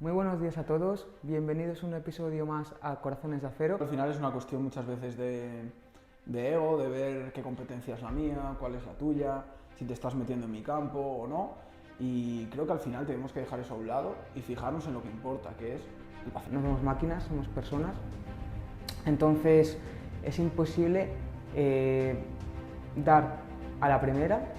Muy buenos días a todos, bienvenidos a un episodio más a Corazones de Acero. Al final es una cuestión muchas veces de ego, de ver qué competencia es la mía, cuál es la tuya, si te estás metiendo en mi campo o no. Y creo que al final tenemos que dejar eso a un lado y fijarnos en lo que importa, que es el No paciente. somos máquinas, somos personas, entonces es imposible dar a la primera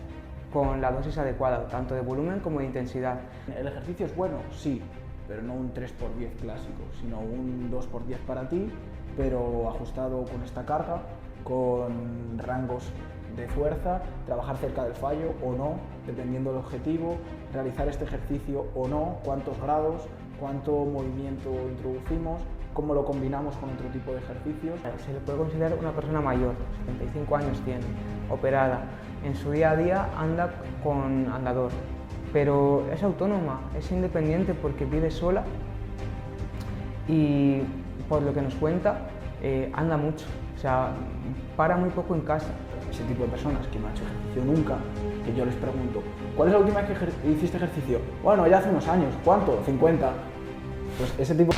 con la dosis adecuada, tanto de volumen como de intensidad. ¿El ejercicio es bueno? Sí, pero no un 3×10 clásico, sino un 2×10 para ti, pero ajustado con esta carga, con rangos de fuerza, trabajar cerca del fallo o no, dependiendo del objetivo, realizar este ejercicio o no, cuántos grados, cuánto movimiento introducimos, cómo lo combinamos con otro tipo de ejercicios. Se le puede considerar una persona mayor, 75 años tiene, operada. En su día a día anda con andador, pero es autónoma, es independiente porque vive sola y por lo que nos cuenta anda mucho, o sea, para muy poco en casa. Ese tipo de personas que no han hecho ejercicio nunca, que yo les pregunto, ¿cuál es la última vez que hiciste ejercicio? Bueno, ya hace unos años. ¿Cuánto? 50. Pues ese tipo...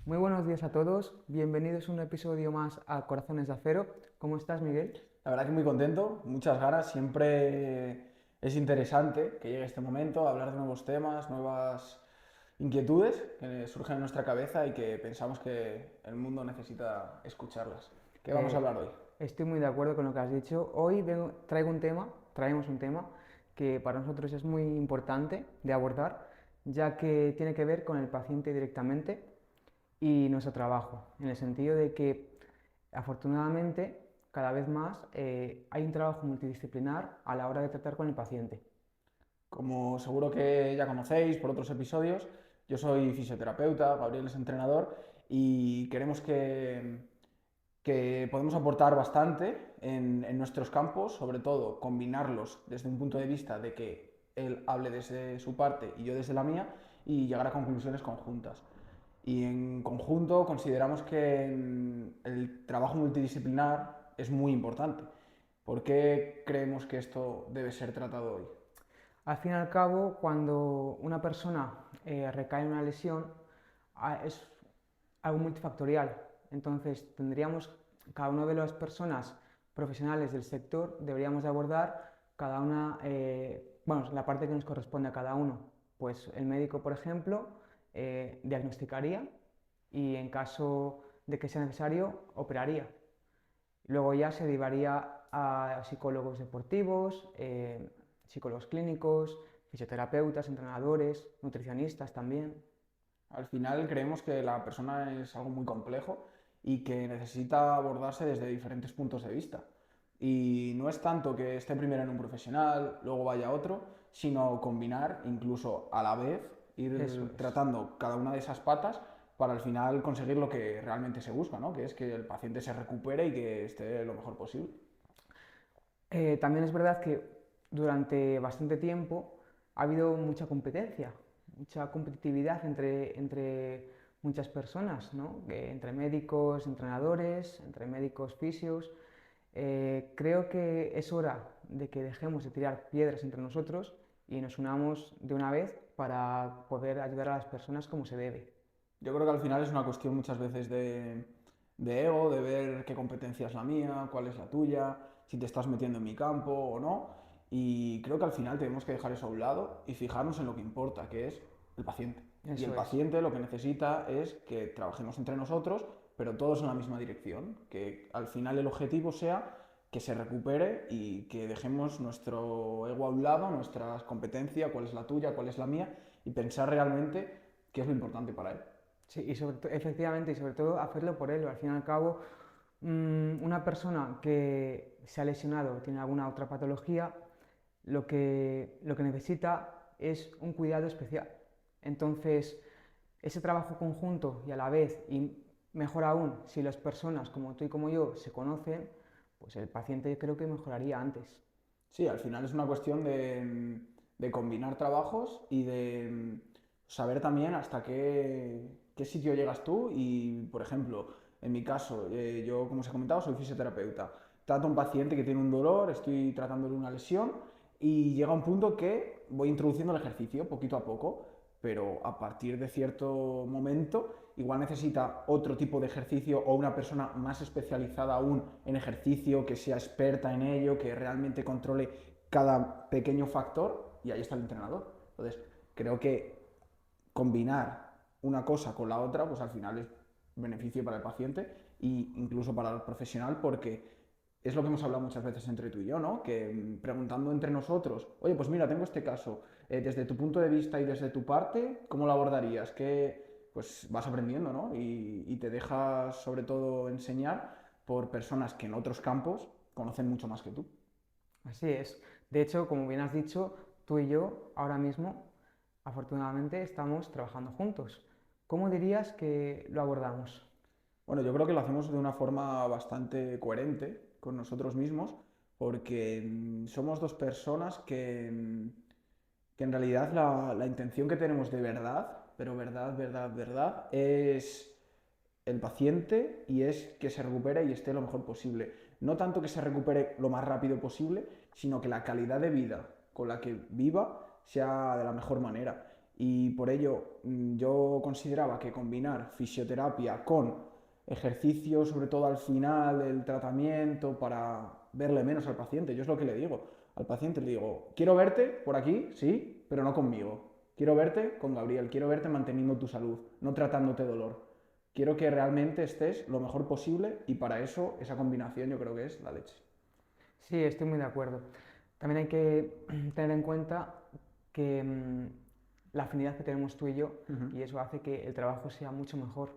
Muy buenos días a todos, bienvenidos a un episodio más a Corazones de Acero. ¿Cómo estás, Miguel? La verdad que muy contento, muchas ganas, siempre es interesante que llegue este momento, hablar de nuevos temas, nuevas inquietudes que surgen en nuestra cabeza y que pensamos que el mundo necesita escucharlas. ¿Qué vamos a Eh, hablar hoy? Estoy muy de acuerdo con lo que has dicho. Hoy traemos un tema que para nosotros es muy importante de abordar, ya que tiene que ver con el paciente directamente y nuestro trabajo, en el sentido de que afortunadamente cada vez más hay un trabajo multidisciplinar a la hora de tratar con el paciente. Como seguro que ya conocéis por otros episodios, yo soy fisioterapeuta, Gabriel es entrenador y queremos que podemos aportar bastante en nuestros campos, sobre todo combinarlos desde un punto de vista de que él hable desde su parte y yo desde la mía y llegar a conclusiones conjuntas. Y en conjunto consideramos que el trabajo multidisciplinar es muy importante. ¿Por qué creemos que esto debe ser tratado hoy? Al fin y al cabo, cuando una persona recae en una lesión, es algo multifactorial. Entonces, cada una de las personas profesionales del sector, deberíamos de abordar cada una, bueno, la parte que nos corresponde a cada uno. Pues el médico, por ejemplo, diagnosticaría y en caso de que sea necesario, operaría. Luego ya se derivaría a psicólogos deportivos, psicólogos clínicos, fisioterapeutas, entrenadores, nutricionistas también. Al final creemos que la persona es algo muy complejo y que necesita abordarse desde diferentes puntos de vista. Y no es tanto que esté primero en un profesional, luego vaya a otro, sino combinar, incluso a la vez, Eso ir es. tratando cada una de esas patas para al final conseguir lo que realmente se busca, ¿no? Que es que el paciente se recupere y que esté lo mejor posible. También es verdad que durante bastante tiempo ha habido mucha competitividad entre muchas personas, ¿no? Entre médicos, entrenadores, entre médicos fisios. Creo que es hora de que dejemos de tirar piedras entre nosotros y nos unamos de una vez para poder ayudar a las personas como se debe. Yo creo que al final es una cuestión muchas veces de ego, de ver qué competencia es la mía, cuál es la tuya, si te estás metiendo en mi campo o no. Y creo que al final tenemos que dejar eso a un lado y fijarnos en lo que importa, que es el paciente. Y el Eso es. paciente lo que necesita es que trabajemos entre nosotros, pero todos en la misma dirección. Que al final el objetivo sea que se recupere y que dejemos nuestro ego a un lado, nuestras competencias, cuál es la tuya, cuál es la mía, y pensar realmente qué es lo importante para él. Sí, y efectivamente, y sobre todo hacerlo por él. Al fin y al cabo, una persona que se ha lesionado o tiene alguna otra patología, lo que necesita es un cuidado especial. Entonces, ese trabajo conjunto y a la vez, y mejor aún, si las personas como tú y como yo se conocen, pues el paciente creo que mejoraría antes. Sí, al final es una cuestión de combinar trabajos y de saber también hasta qué sitio llegas tú y, por ejemplo, en mi caso, yo como os he comentado, soy fisioterapeuta. Trato a un paciente que tiene un dolor, estoy tratándole una lesión y llega un punto que voy introduciendo el ejercicio poquito a poco. pero a partir de cierto momento igual necesita otro tipo de ejercicio o una persona más especializada aún en ejercicio, que sea experta en ello, que realmente controle cada pequeño factor, y ahí está el entrenador. Entonces, creo que combinar una cosa con la otra, pues al final es beneficio para el paciente e incluso para el profesional, porque es lo que hemos hablado muchas veces entre tú y yo, ¿no? Que preguntando entre nosotros, oye, pues mira, tengo este caso, desde tu punto de vista y desde tu parte, ¿cómo lo abordarías? Que pues vas aprendiendo, ¿no? Y te dejas sobre todo enseñar por personas que en otros campos conocen mucho más que tú. Así es. De hecho, como bien has dicho, tú y yo ahora mismo, afortunadamente, estamos trabajando juntos. ¿Cómo dirías que lo abordamos? Bueno, yo creo que lo hacemos de una forma bastante coherente con nosotros mismos, porque somos dos personas que en realidad la intención que tenemos de verdad, pero verdad, verdad, verdad, es el paciente y es que se recupere y esté lo mejor posible. No tanto que se recupere lo más rápido posible, sino que la calidad de vida con la que viva sea de la mejor manera. Y por ello yo consideraba que combinar fisioterapia con ejercicio, sobre todo al final del tratamiento, para verle menos al paciente. Yo es lo que le digo al paciente, le digo, quiero verte por aquí, sí, pero no conmigo. Quiero verte con Gabriel, quiero verte manteniendo tu salud, no tratándote dolor. Quiero que realmente estés lo mejor posible y para eso esa combinación yo creo que es la leche. Sí, estoy muy de acuerdo. También hay que tener en cuenta que la afinidad que tenemos tú y yo, Ujú. y eso hace que el trabajo sea mucho mejor.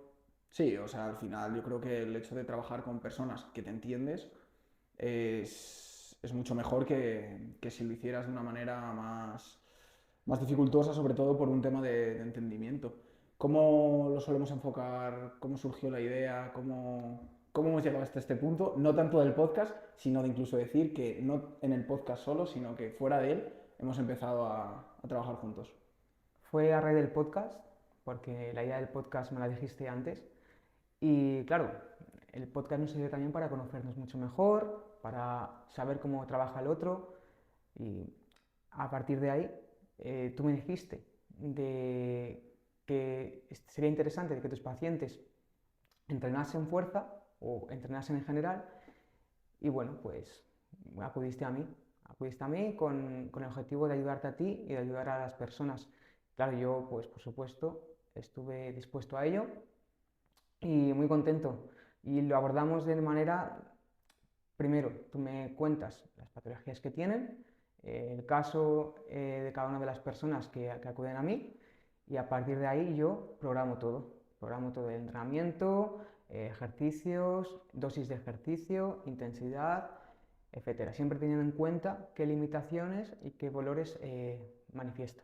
Sí, o sea, al final yo creo que el hecho de trabajar con personas que te entiendes es mucho mejor que si lo hicieras de una manera más dificultosa, sobre todo por un tema de entendimiento. ¿Cómo lo solemos enfocar? ¿Cómo surgió la idea? ¿Cómo hemos llegado hasta este punto? No tanto del podcast, sino de incluso decir que no en el podcast solo, sino que fuera de él hemos empezado a trabajar juntos. Fue a raíz del podcast, porque la idea del podcast me la dijiste antes, y claro, el podcast nos sirve también para conocernos mucho mejor, para saber cómo trabaja el otro, y a partir de ahí tú me dijiste de que sería interesante que tus pacientes entrenasen fuerza o entrenasen en general y bueno, pues acudiste a mí, acudiste a mí con el objetivo de ayudarte a ti y de ayudar a las personas. Claro, yo pues por supuesto estuve dispuesto a ello y muy contento y lo abordamos de manera, primero, tú me cuentas las patologías que tienen, el caso de cada una de las personas que acuden a mí y a partir de ahí yo programo todo el entrenamiento, ejercicios, dosis de ejercicio, intensidad, etcétera. Siempre teniendo en cuenta qué limitaciones y qué valores manifiesta.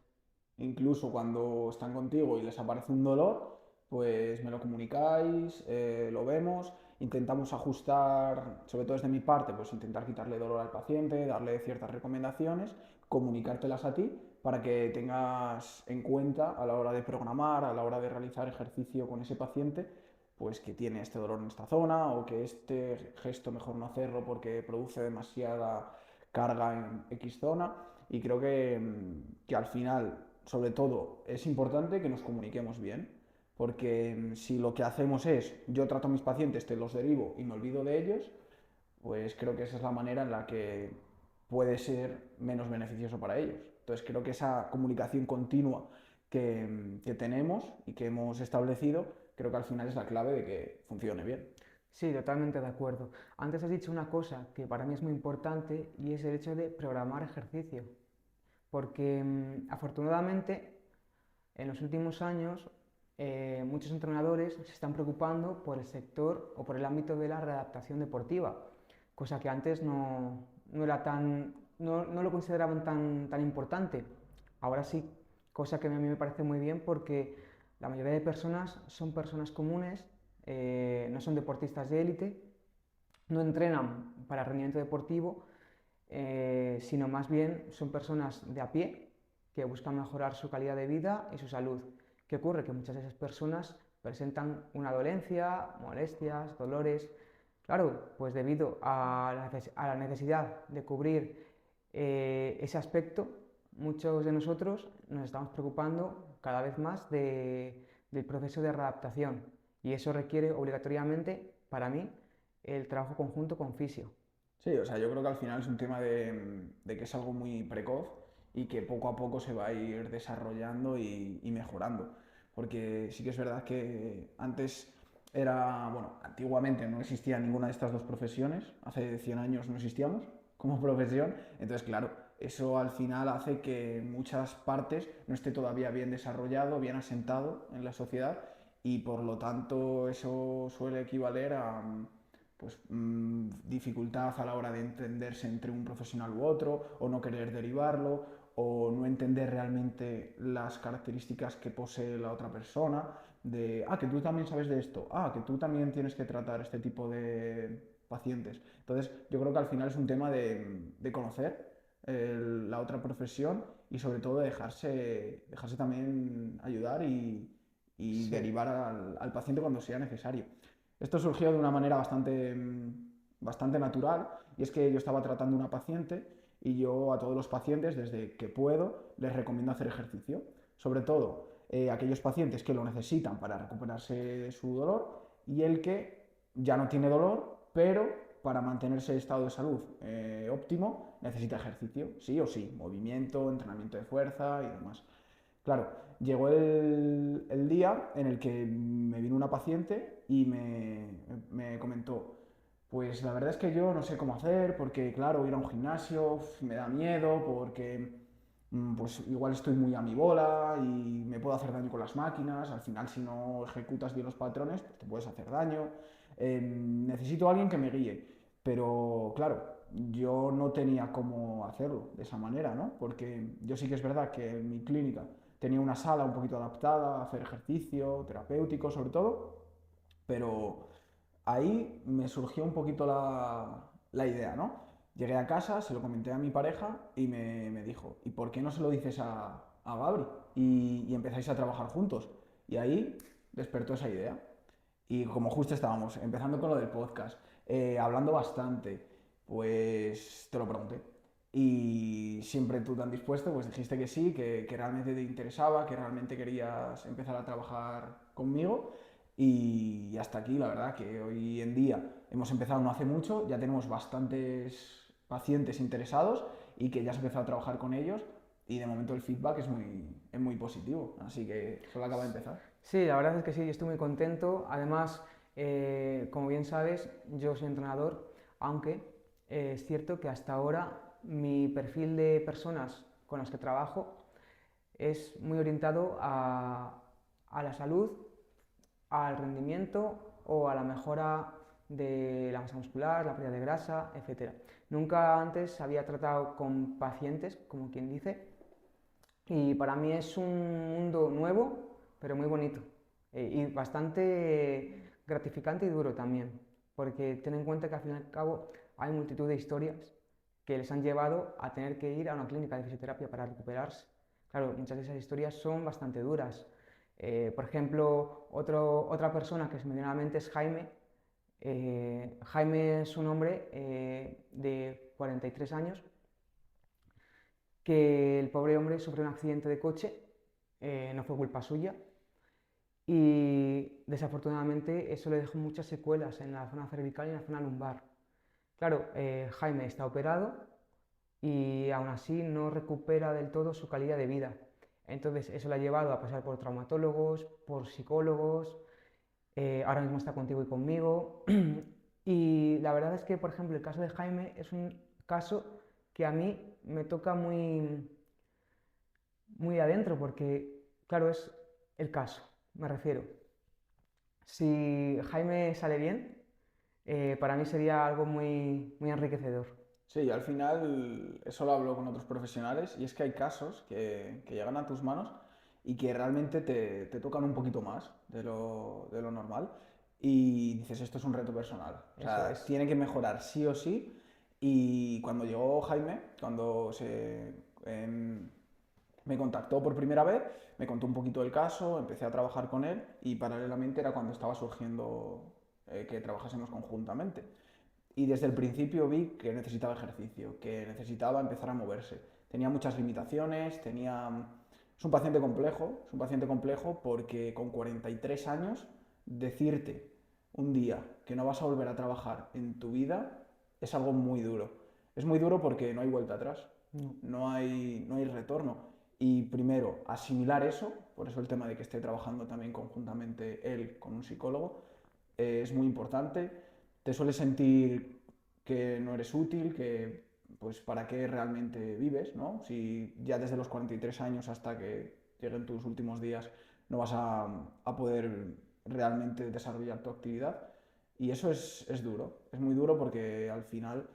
Incluso cuando están contigo y les aparece un dolor, pues me lo comunicáis, lo vemos, intentamos ajustar, sobre todo desde mi parte, pues intentar quitarle dolor al paciente, darle ciertas recomendaciones, comunicártelas a ti para que tengas en cuenta a la hora de programar, a la hora de realizar ejercicio con ese paciente, pues que tiene este dolor en esta zona o que este gesto mejor no hacerlo porque produce demasiada carga en X zona. Y creo que al final, sobre todo, es importante que nos comuniquemos bien, porque si lo que hacemos es yo trato a mis pacientes, te los derivo y me olvido de ellos, pues creo que esa es la manera en la que puede ser menos beneficioso para ellos. Entonces creo que esa comunicación continua que tenemos y que hemos establecido, creo que al final es la clave de que funcione bien. Sí, totalmente de acuerdo. Antes has dicho una cosa que para mí es muy importante y es el hecho de programar ejercicio. Porque afortunadamente en los últimos años muchos entrenadores se están preocupando por el sector o por el ámbito de la readaptación deportiva, cosa que antes no era no lo consideraban tan importante. Ahora sí, cosa que a mí me parece muy bien porque la mayoría de personas son personas comunes, no son deportistas de élite, no entrenan para rendimiento deportivo, sino más bien son personas de a pie que buscan mejorar su calidad de vida y su salud. ¿Qué ocurre? Que muchas de esas personas presentan una dolencia, molestias, dolores. Claro, pues debido a la necesidad de cubrir ese aspecto, muchos de nosotros nos estamos preocupando cada vez más del proceso de readaptación y eso requiere obligatoriamente, para mí, el trabajo conjunto con fisio. Sí, o sea, yo creo que al final es un tema de que es algo muy precoz y que poco a poco se va a ir desarrollando y mejorando. Porque sí que es verdad que antes era, bueno, antiguamente no existía ninguna de estas dos profesiones, hace 100 años no existíamos como profesión, entonces claro, eso al final hace que en muchas partes no esté todavía bien desarrollado, bien asentado en la sociedad y por lo tanto eso suele equivaler a pues, dificultad a la hora de entenderse entre un profesional u otro, o no querer derivarlo, o no entender realmente las características que posee la otra persona, de, que tú también sabes de esto, que tú también tienes que tratar este tipo de pacientes. Entonces, yo creo que al final es un tema de conocer la otra profesión y sobre todo dejarse también ayudar y Sí, derivar al paciente cuando sea necesario. Esto surgió de una manera bastante natural y es que yo estaba tratando una paciente y yo a todos los pacientes, desde que puedo, les recomiendo hacer ejercicio. Sobre todo aquellos pacientes que lo necesitan para recuperarse de su dolor y el que ya no tiene dolor, pero para mantenerse en estado de salud óptimo necesita ejercicio, sí o sí, movimiento, entrenamiento de fuerza y demás. Claro, llegó el día en el que me vino una paciente y me comentó, pues la verdad es que yo no sé cómo hacer, porque claro, ir a un gimnasio me da miedo, porque pues igual estoy muy a mi bola y me puedo hacer daño con las máquinas, al final si no ejecutas bien los patrones, pues te puedes hacer daño. Necesito a alguien que me guíe, pero claro, yo no tenía cómo hacerlo de esa manera, ¿no? Porque yo sí que es verdad que en mi clínica tenía una sala un poquito adaptada a hacer ejercicio, terapéutico sobre todo, pero ahí me surgió un poquito la idea, ¿no? Llegué a casa, se lo comenté a mi pareja y me dijo, ¿y por qué no se lo dices a Gabri y empezáis a trabajar juntos? Y ahí despertó esa idea. Y como justo estábamos empezando con lo del podcast, hablando bastante, pues te lo pregunté. Y siempre tú tan dispuesto, pues dijiste que sí, que realmente te interesaba, que realmente querías empezar a trabajar conmigo. Y hasta aquí, la verdad, que hoy en día hemos empezado no hace mucho, ya tenemos bastantes pacientes interesados y que ya has empezado a trabajar con ellos. Y de momento el feedback es muy positivo, así que solo acaba de empezar. sí, la verdad es que sí, yo estoy muy contento. Además, como bien sabes, yo soy entrenador, aunque es cierto que hasta ahora mi perfil de personas con las que trabajo es muy orientado a la salud, al rendimiento o a la mejora de la masa muscular, la pérdida de grasa, etcétera. Nunca antes había tratado con pacientes, como quien dice, y para mí es un mundo nuevo, pero muy bonito y bastante gratificante y duro también, porque ten en cuenta que al fin y al cabo hay multitud de historias que les han llevado a tener que ir a una clínica de fisioterapia para recuperarse. Claro, muchas de esas historias son bastante duras. Por ejemplo, otra persona que se me viene a la mente es Jaime. Jaime es un hombre de 43 años que el pobre hombre sufrió un accidente de coche, no fue culpa suya, y desafortunadamente eso le dejó muchas secuelas en la zona cervical y en la zona lumbar. Claro, Jaime está operado y aún así no recupera del todo su calidad de vida. Entonces eso le ha llevado a pasar por traumatólogos, por psicólogos, ahora mismo está contigo y conmigo. Y la verdad es que, por ejemplo, el caso de Jaime es un caso que a mí me toca muy adentro porque, claro, es el caso, me refiero. Si Jaime sale bien, para mí sería algo muy enriquecedor. Sí, al final eso lo hablo con otros profesionales y es que hay casos que llegan a tus manos y que realmente te tocan un poquito más de lo normal y dices, esto es un reto personal. O Eso sea, es. tiene que mejorar sí o sí y cuando llegó Jaime, cuando me contactó por primera vez, me contó un poquito del caso, empecé a trabajar con él y paralelamente era cuando estaba surgiendo que trabajásemos conjuntamente. Y desde el principio vi que necesitaba ejercicio, que necesitaba empezar a moverse. Tenía muchas limitaciones, tenía es un paciente complejo porque con 43 años decirte un día que no vas a volver a trabajar en tu vida es algo muy duro. Es muy duro porque no hay vuelta atrás, No. no hay retorno. Y primero, asimilar eso, por eso el tema de que esté trabajando también conjuntamente él con un psicólogo, es muy importante. Te sueles sentir que no eres útil, que pues para qué realmente vives, ¿no? Si ya desde los 43 años hasta que lleguen tus últimos días no vas a poder realmente desarrollar tu actividad. Y eso es duro, es muy duro porque al final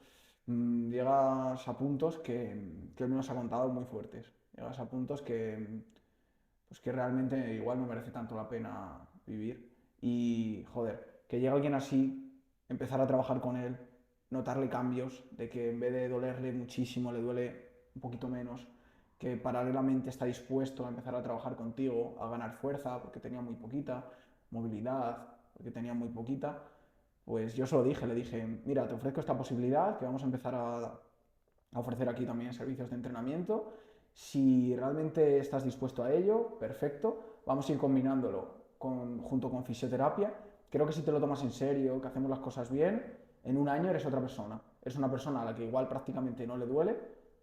llegas a puntos que él nos ha contado muy fuertes. Llegas a puntos pues que realmente igual no merece tanto la pena vivir. Y joder, que llegue alguien así, empezar a trabajar con él, notarle cambios, de que en vez de dolerle muchísimo, le duele un poquito menos, que paralelamente está dispuesto a empezar a trabajar contigo, a ganar fuerza, porque tenía muy poquita, movilidad, porque tenía muy poquita, pues yo se lo dije, le dije, mira, te ofrezco esta posibilidad, que vamos a empezar a ofrecer aquí también servicios de entrenamiento. Si realmente estás dispuesto a ello, perfecto, vamos a ir combinándolo junto con fisioterapia. Creo que si te lo tomas en serio, que hacemos las cosas bien, en un año eres otra persona. Eres una persona a la que igual prácticamente no le duele,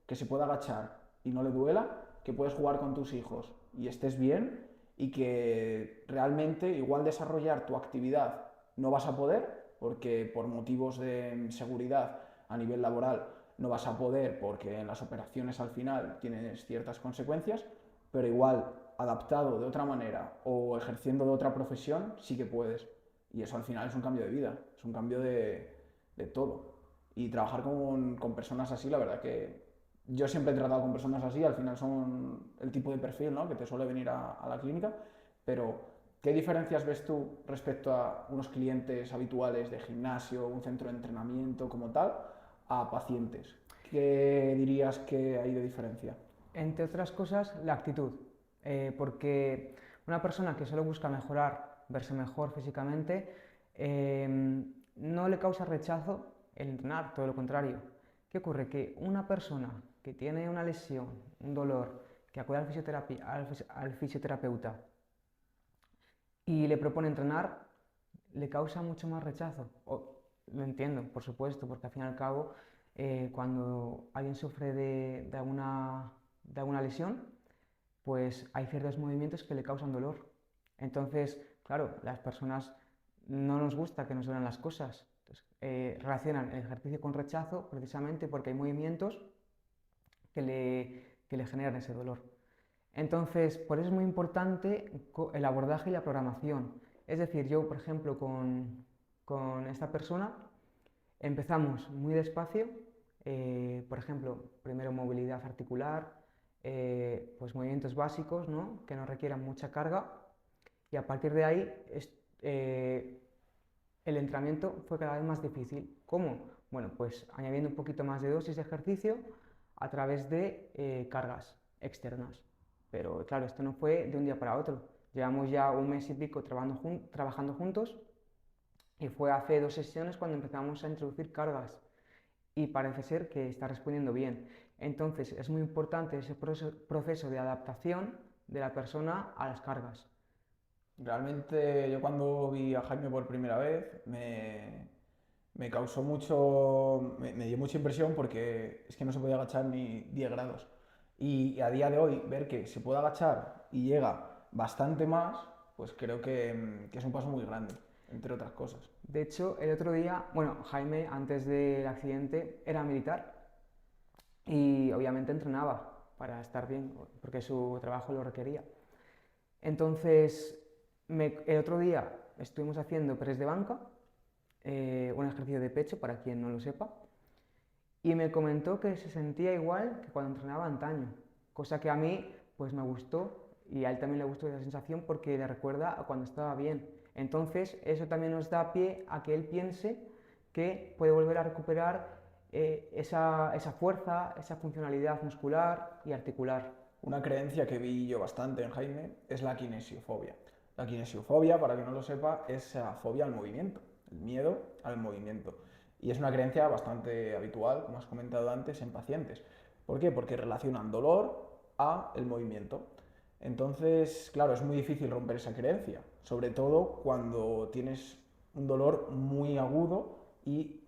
que se pueda agachar y no le duela, que puedes jugar con tus hijos y estés bien y que realmente igual desarrollar tu actividad no vas a poder porque por motivos de seguridad a nivel laboral no vas a poder porque en las operaciones al final tienes ciertas consecuencias, pero igual adaptado de otra manera o ejerciendo de otra profesión sí que puedes. Y eso al final es un cambio de vida, es un cambio de todo. Y trabajar con personas así, la verdad que yo siempre he tratado con personas así, al final son el tipo de perfil, ¿no?, que te suele venir a la clínica, pero ¿qué diferencias ves tú respecto a unos clientes habituales de gimnasio, un centro de entrenamiento como tal, a pacientes? ¿Qué dirías que hay de diferencia? Entre otras cosas, la actitud, porque una persona que solo busca mejorar, verse mejor físicamente, no le causa rechazo el entrenar, todo lo contrario. ¿Qué ocurre? Que una persona que tiene una lesión, un dolor, que acude al fisioterapeuta y le propone entrenar, le causa mucho más rechazo. Lo entiendo, por supuesto, porque al fin y al cabo, cuando alguien sufre de alguna lesión, pues hay ciertos movimientos que le causan dolor. Entonces, claro, las personas no nos gusta que nos duelan las cosas. Entonces, relacionan el ejercicio con rechazo precisamente porque hay movimientos que le generan ese dolor. Entonces, por eso es muy importante el abordaje y la programación. Es decir, yo, por ejemplo, con esta persona empezamos muy despacio, por ejemplo, primero movilidad articular, pues movimientos básicos, ¿no?, que no requieran mucha carga, y a partir de ahí eh, el entrenamiento fue cada vez más difícil. ¿Cómo? Bueno, pues añadiendo un poquito más de dosis de ejercicio a través de cargas externas. Pero claro, esto no fue de un día para otro. Llevamos ya un mes y pico trabajando juntos y fue hace 2 sesiones cuando empezamos a introducir cargas y parece ser que está respondiendo bien. Entonces es muy importante ese proceso de adaptación de la persona a las cargas. Realmente yo cuando vi a Jaime por primera vez me causó mucho, me dio mucha impresión porque es que no se podía agachar ni 10 grados. Y a día de hoy ver que se puede agachar y llega bastante más, pues creo que es un paso muy grande, entre otras cosas. De hecho, el otro día, bueno, Jaime antes del accidente era militar y obviamente entrenaba para estar bien, porque su trabajo lo requería. Entonces, el otro día estuvimos haciendo press de banca, un ejercicio de pecho para quien no lo sepa, y me comentó que se sentía igual que cuando entrenaba antaño, cosa que a mí pues me gustó y a él también le gustó esa sensación porque le recuerda a cuando estaba bien. Entonces, eso también nos da pie a que él piense que puede volver a recuperar esa fuerza, esa funcionalidad muscular y articular. Una creencia que vi yo bastante en Jaime es la kinesiofobia. La kinesiofobia, para quien no lo sepa, es la fobia al movimiento, el miedo al movimiento. Y es una creencia bastante habitual, como has comentado antes, en pacientes. ¿Por qué? Porque relacionan dolor a el movimiento. Entonces, claro, es muy difícil romper esa creencia, sobre todo cuando tienes un dolor muy agudo y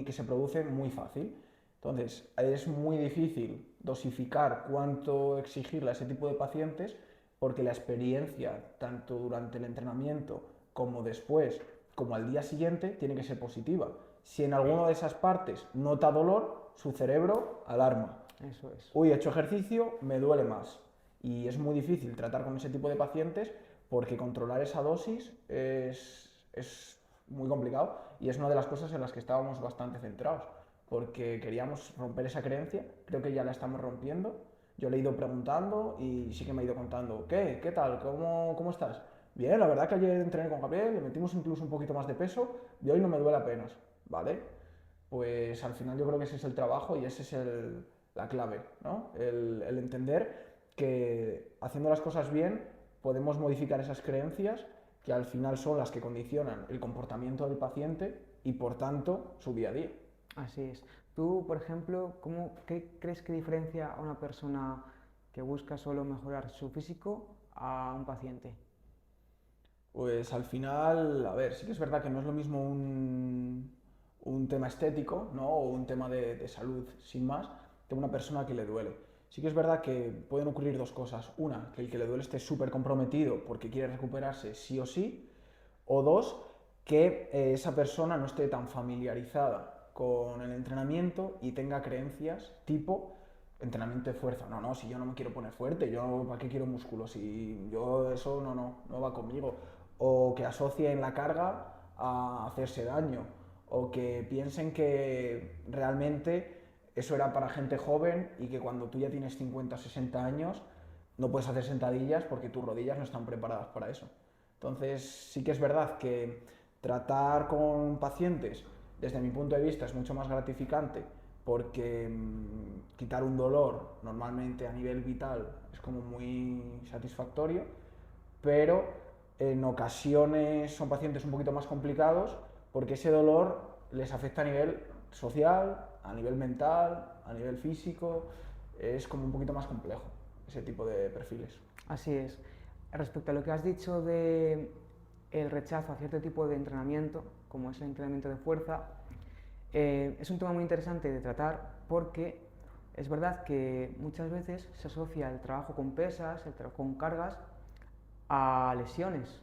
que se produce muy fácil. Entonces, es muy difícil dosificar cuánto exigirle a ese tipo de pacientes porque la experiencia, tanto durante el entrenamiento como después, como al día siguiente, tiene que ser positiva. Si en alguna de esas partes nota dolor, su cerebro alarma. Eso es. Uy, he hecho ejercicio, me duele más. Y es muy difícil tratar con ese tipo de pacientes porque controlar esa dosis es muy complicado y es una de las cosas en las que estábamos bastante centrados porque queríamos romper esa creencia, creo que ya la estamos rompiendo. Yo le he ido preguntando y sí que me ha ido contando, ¿qué tal? ¿Cómo estás? Bien, la verdad que ayer entrené con Gabriel, le metimos incluso un poquito más de peso y hoy no me duele apenas, ¿vale? Pues al final yo creo que ese es el trabajo y ese es la clave, ¿no? El entender que haciendo las cosas bien podemos modificar esas creencias que al final son las que condicionan el comportamiento del paciente y por tanto su día a día. Así es. Tú, por ejemplo, ¿qué crees que diferencia a una persona que busca solo mejorar su físico a un paciente? Pues al final, a ver, sí que es verdad que no es lo mismo un tema estético, ¿no? O un tema de salud sin más, que una persona que le duele. Sí que es verdad que pueden ocurrir dos cosas. Una, que el que le duele esté súper comprometido porque quiere recuperarse sí o sí. O dos, que esa persona no esté tan familiarizada con el entrenamiento y tenga creencias tipo entrenamiento de fuerza. No, no, si yo no me quiero poner fuerte, yo ¿para qué quiero músculo? Si yo eso no va conmigo. O que asocien la carga a hacerse daño. O que piensen que realmente eso era para gente joven y que cuando tú ya tienes 50 o 60 años no puedes hacer sentadillas porque tus rodillas no están preparadas para eso. Entonces, sí que es verdad que tratar con pacientes, desde mi punto de vista, es mucho más gratificante porque quitar un dolor normalmente a nivel vital es como muy satisfactorio, pero en ocasiones son pacientes un poquito más complicados porque ese dolor les afecta a nivel social, a nivel mental, a nivel físico, es como un poquito más complejo ese tipo de perfiles. Así es. Respecto a lo que has dicho de el rechazo a cierto tipo de entrenamiento, como es el entrenamiento de fuerza, es un tema muy interesante de tratar porque es verdad que muchas veces se asocia el trabajo con pesas, el trabajo con cargas, a lesiones,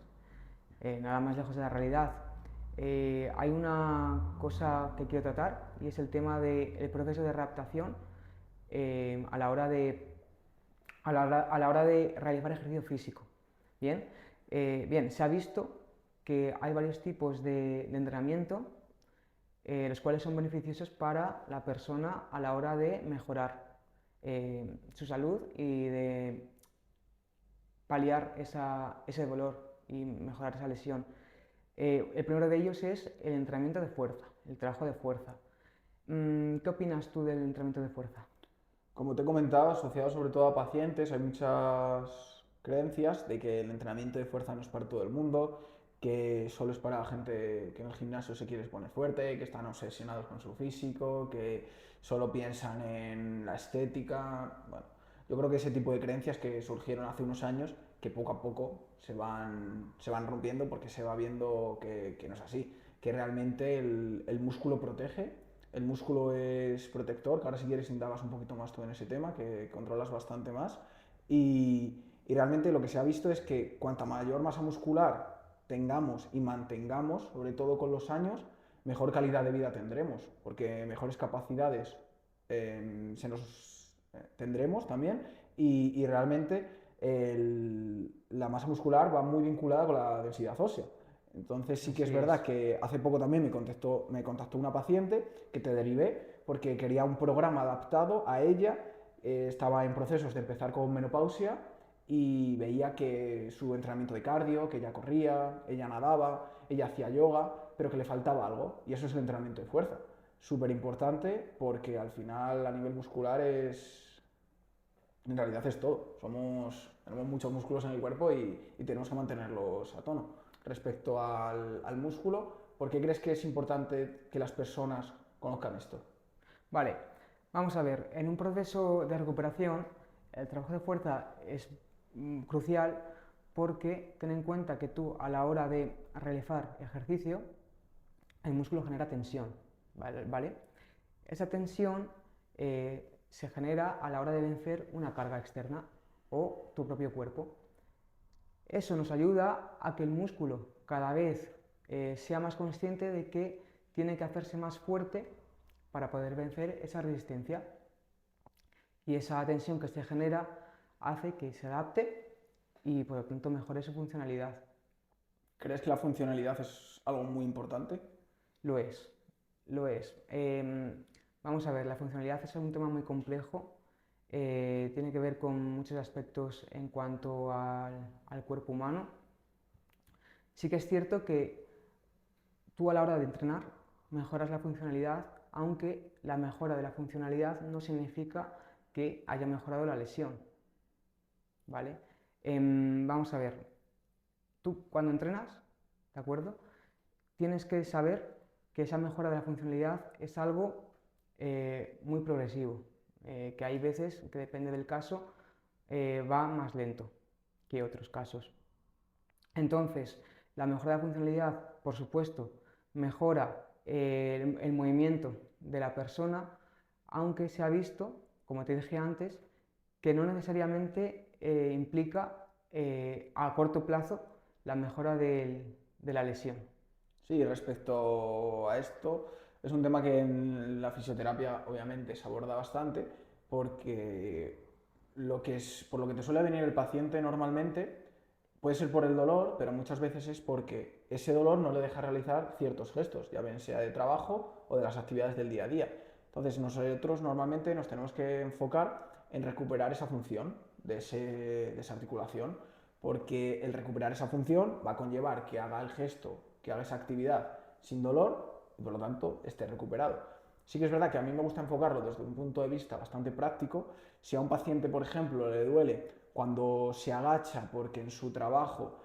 nada más lejos de la realidad. Hay una cosa que quiero tratar y es el tema del proceso de readaptación a la hora de realizar ejercicio físico. Bien, bien, se ha visto que hay varios tipos de entrenamiento, los cuales son beneficiosos para la persona a la hora de mejorar su salud y de paliar ese dolor y mejorar esa lesión. El primero de ellos es el entrenamiento de fuerza, el trabajo de fuerza. ¿Qué opinas tú del entrenamiento de fuerza? Como te he comentado, asociado sobre todo a pacientes, hay muchas creencias de que el entrenamiento de fuerza no es para todo el mundo, que solo es para gente que en el gimnasio se quiere poner fuerte, que están obsesionados con su físico, que solo piensan en la estética. Bueno, yo creo que ese tipo de creencias que surgieron hace unos años, que poco a poco se van rompiendo porque se va viendo que no es así, que realmente el músculo protege, el músculo es protector, que ahora si quieres indagas un poquito más tú en ese tema, que controlas bastante más. Y realmente lo que se ha visto es que cuanta mayor masa muscular tengamos y mantengamos, sobre todo con los años, mejor calidad de vida tendremos, porque mejores capacidades tendremos también y realmente la masa muscular va muy vinculada con la densidad ósea. Entonces sí que es Así verdad es. que hace poco también me contactó una paciente que te derivé porque quería un programa adaptado a ella, estaba en procesos de empezar con menopausia y veía que su entrenamiento de cardio, que ella corría, ella nadaba, ella hacía yoga, pero que le faltaba algo y eso es el entrenamiento de fuerza. Súper importante porque al final a nivel muscular en realidad es todo. Tenemos muchos músculos en el cuerpo y tenemos que mantenerlos a tono. Respecto al músculo, ¿por qué crees que es importante que las personas conozcan esto? Vale, vamos a ver, en un proceso de recuperación, el trabajo de fuerza es crucial porque ten en cuenta que tú a la hora de realizar ejercicio, el músculo genera tensión, ¿vale? Esa tensión se genera a la hora de vencer una carga externa o tu propio cuerpo. Eso nos ayuda a que el músculo cada vez sea más consciente de que tiene que hacerse más fuerte para poder vencer esa resistencia. Y esa tensión que se genera hace que se adapte y por lo tanto mejore su funcionalidad. ¿Crees que la funcionalidad es algo muy importante? Lo es, lo es. Vamos a ver, la funcionalidad es un tema muy complejo, tiene que ver con muchos aspectos en cuanto al cuerpo humano. Sí que es cierto que tú a la hora de entrenar mejoras la funcionalidad, aunque la mejora de la funcionalidad no significa que haya mejorado la lesión, ¿vale? Vamos a ver, tú cuando entrenas, ¿de acuerdo? Tienes que saber que esa mejora de la funcionalidad es algo muy progresivo, que hay veces que depende del caso va más lento que otros casos. Entonces, la mejora de la funcionalidad, por supuesto, mejora el movimiento de la persona, aunque se ha visto, como te dije antes, que no necesariamente implica a corto plazo la mejora de la lesión. Sí, respecto a esto, es un tema que en la fisioterapia obviamente se aborda bastante porque por lo que te suele venir el paciente normalmente puede ser por el dolor, pero muchas veces es porque ese dolor no le deja realizar ciertos gestos, ya bien sea de trabajo o de las actividades del día a día. Entonces nosotros normalmente nos tenemos que enfocar en recuperar esa función de esa articulación, porque el recuperar esa función va a conllevar que haga el gesto, que haga esa actividad sin dolor y por lo tanto esté recuperado. Sí que es verdad que a mí me gusta enfocarlo desde un punto de vista bastante práctico. Si a un paciente, por ejemplo, le duele cuando se agacha porque en su trabajo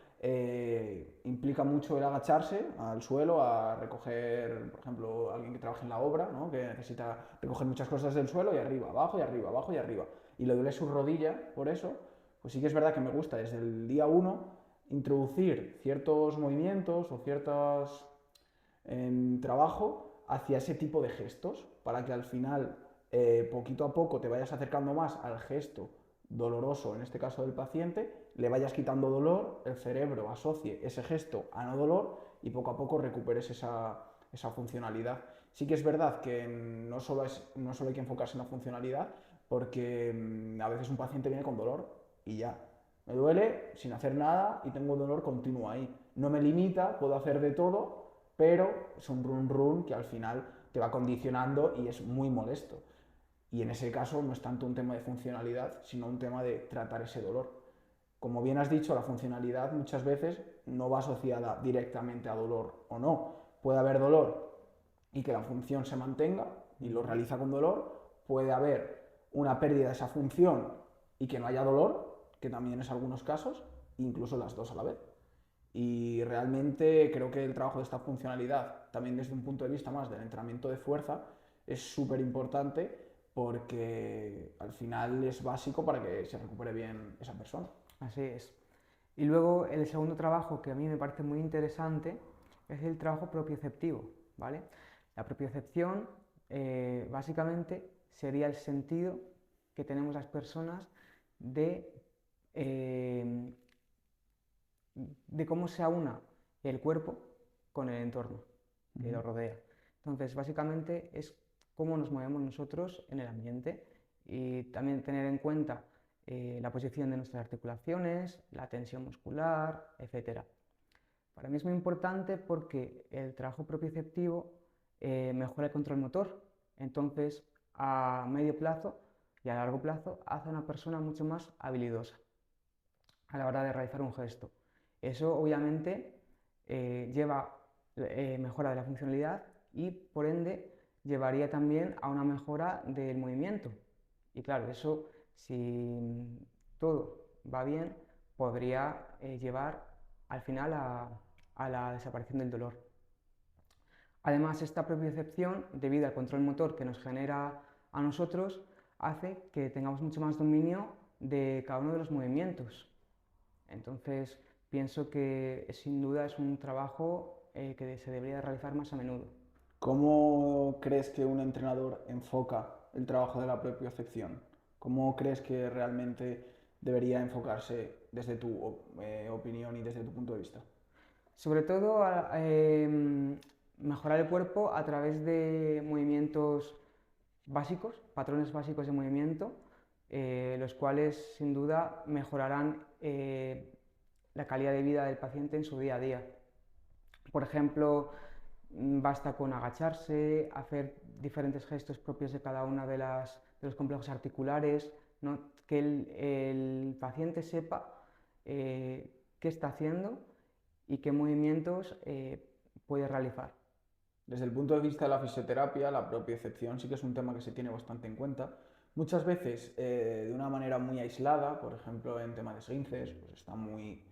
implica mucho el agacharse al suelo a recoger, por ejemplo, alguien que trabaja en la obra, ¿no? Que necesita recoger muchas cosas del suelo y arriba, abajo y arriba, abajo y arriba, y le duele su rodilla por eso, pues sí que es verdad que me gusta desde el día 1 introducir ciertos movimientos o ciertos trabajo hacia ese tipo de gestos para que al final poquito a poco te vayas acercando más al gesto doloroso, en este caso del paciente, le vayas quitando dolor, el cerebro asocie ese gesto a no dolor y poco a poco recuperes esa funcionalidad. Sí que es verdad que no solo hay que enfocarse en la funcionalidad, porque a veces un paciente viene con dolor y ya, me duele sin hacer nada y tengo dolor continuo ahí. No me limita, puedo hacer de todo, pero es un run run que al final te va condicionando y es muy molesto. Y en ese caso no es tanto un tema de funcionalidad, sino un tema de tratar ese dolor. Como bien has dicho, la funcionalidad muchas veces no va asociada directamente a dolor o no. Puede haber dolor y que la función se mantenga y lo realiza con dolor. Puede haber una pérdida de esa función y que no haya dolor, que también es algunos casos, incluso las dos a la vez. Y realmente creo que el trabajo de esta funcionalidad, también desde un punto de vista más del entrenamiento de fuerza, es súper importante porque al final es básico para que se recupere bien esa persona. Así es. Y luego el segundo trabajo que a mí me parece muy interesante es el trabajo propioceptivo, ¿vale? La propiocepción básicamente sería el sentido que tenemos las personas eh, de cómo se aúna el cuerpo con el entorno que lo rodea. Entonces, básicamente es cómo nos movemos nosotros en el ambiente y también tener en cuenta la posición de nuestras articulaciones, la tensión muscular, etc. Para mí es muy importante porque el trabajo propioceptivo mejora el control motor. Entonces, a medio plazo y a largo plazo hace a una persona mucho más habilidosa a la hora de realizar un gesto. Eso obviamente lleva mejora de la funcionalidad y por ende llevaría también a una mejora del movimiento. Y claro, eso si todo va bien podría llevar al final a la desaparición del dolor. Además, esta propiocepción, debido al control motor que nos genera a nosotros, hace que tengamos mucho más dominio de cada uno de los movimientos. Entonces, pienso que sin duda es un trabajo que se debería realizar más a menudo. ¿Cómo crees que un entrenador enfoca el trabajo de la propiocepción? ¿Cómo crees que realmente debería enfocarse desde tu opinión y desde tu punto de vista? Sobre todo, mejorar el cuerpo a través de movimientos básicos, patrones básicos de movimiento, los cuales sin duda mejorarán la calidad de vida del paciente en su día a día. Por ejemplo, basta con agacharse, hacer diferentes gestos propios de cada uno de los complejos articulares, ¿no? Que el paciente sepa qué está haciendo y qué movimientos puede realizar. Desde el punto de vista de la fisioterapia, la propiocepción sí que es un tema que se tiene bastante en cuenta. Muchas veces de una manera muy aislada, por ejemplo en tema de esguinces, pues está muy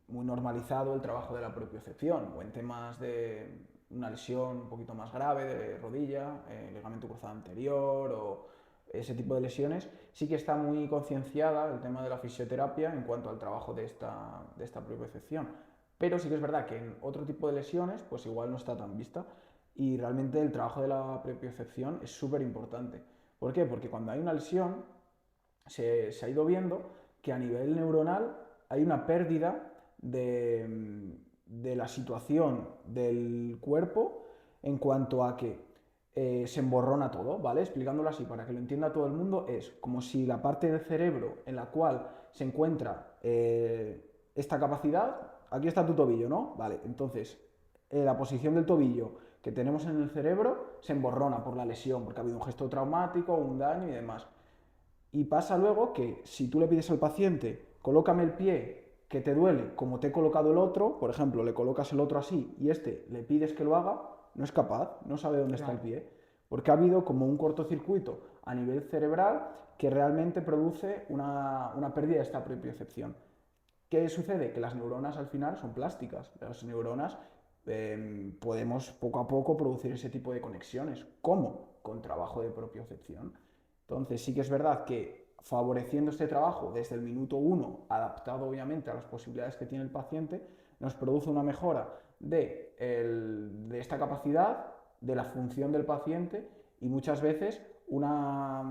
normalizado el trabajo de la propiocepción, o en temas de una lesión un poquito más grave de rodilla, ligamento cruzado anterior o ese tipo de lesiones, sí que está muy concienciada el tema de la fisioterapia en cuanto al trabajo de esta propiocepción. Pero sí que es verdad que en otro tipo de lesiones, pues igual no está tan vista. Y realmente el trabajo de la propiocepción es súper importante. ¿Por qué? Porque cuando hay una lesión, se ha ido viendo que a nivel neuronal hay una pérdida de la situación del cuerpo en cuanto a que se emborrona todo, ¿vale? Explicándolo así para que lo entienda todo el mundo, es como si la parte del cerebro en la cual se encuentra esta capacidad, aquí está tu tobillo, ¿no? Vale, entonces la posición del tobillo que tenemos en el cerebro se emborrona por la lesión, porque ha habido un gesto traumático, un daño y demás. Y pasa luego que si tú le pides al paciente, colócame el pie que te duele como te he colocado el otro, por ejemplo, le colocas el otro así y este le pides que lo haga, no es capaz, no sabe dónde está el Claro. pie, porque ha habido como un cortocircuito a nivel cerebral que realmente produce una pérdida de esta propiocepción. ¿Qué sucede? Que las neuronas al final son plásticas. Las neuronas podemos poco a poco producir ese tipo de conexiones. ¿Cómo? Con trabajo de propiocepción. Entonces sí que es verdad que favoreciendo este trabajo desde el minuto uno, adaptado obviamente a las posibilidades que tiene el paciente, nos produce una mejora de esta capacidad, de la función del paciente y muchas veces una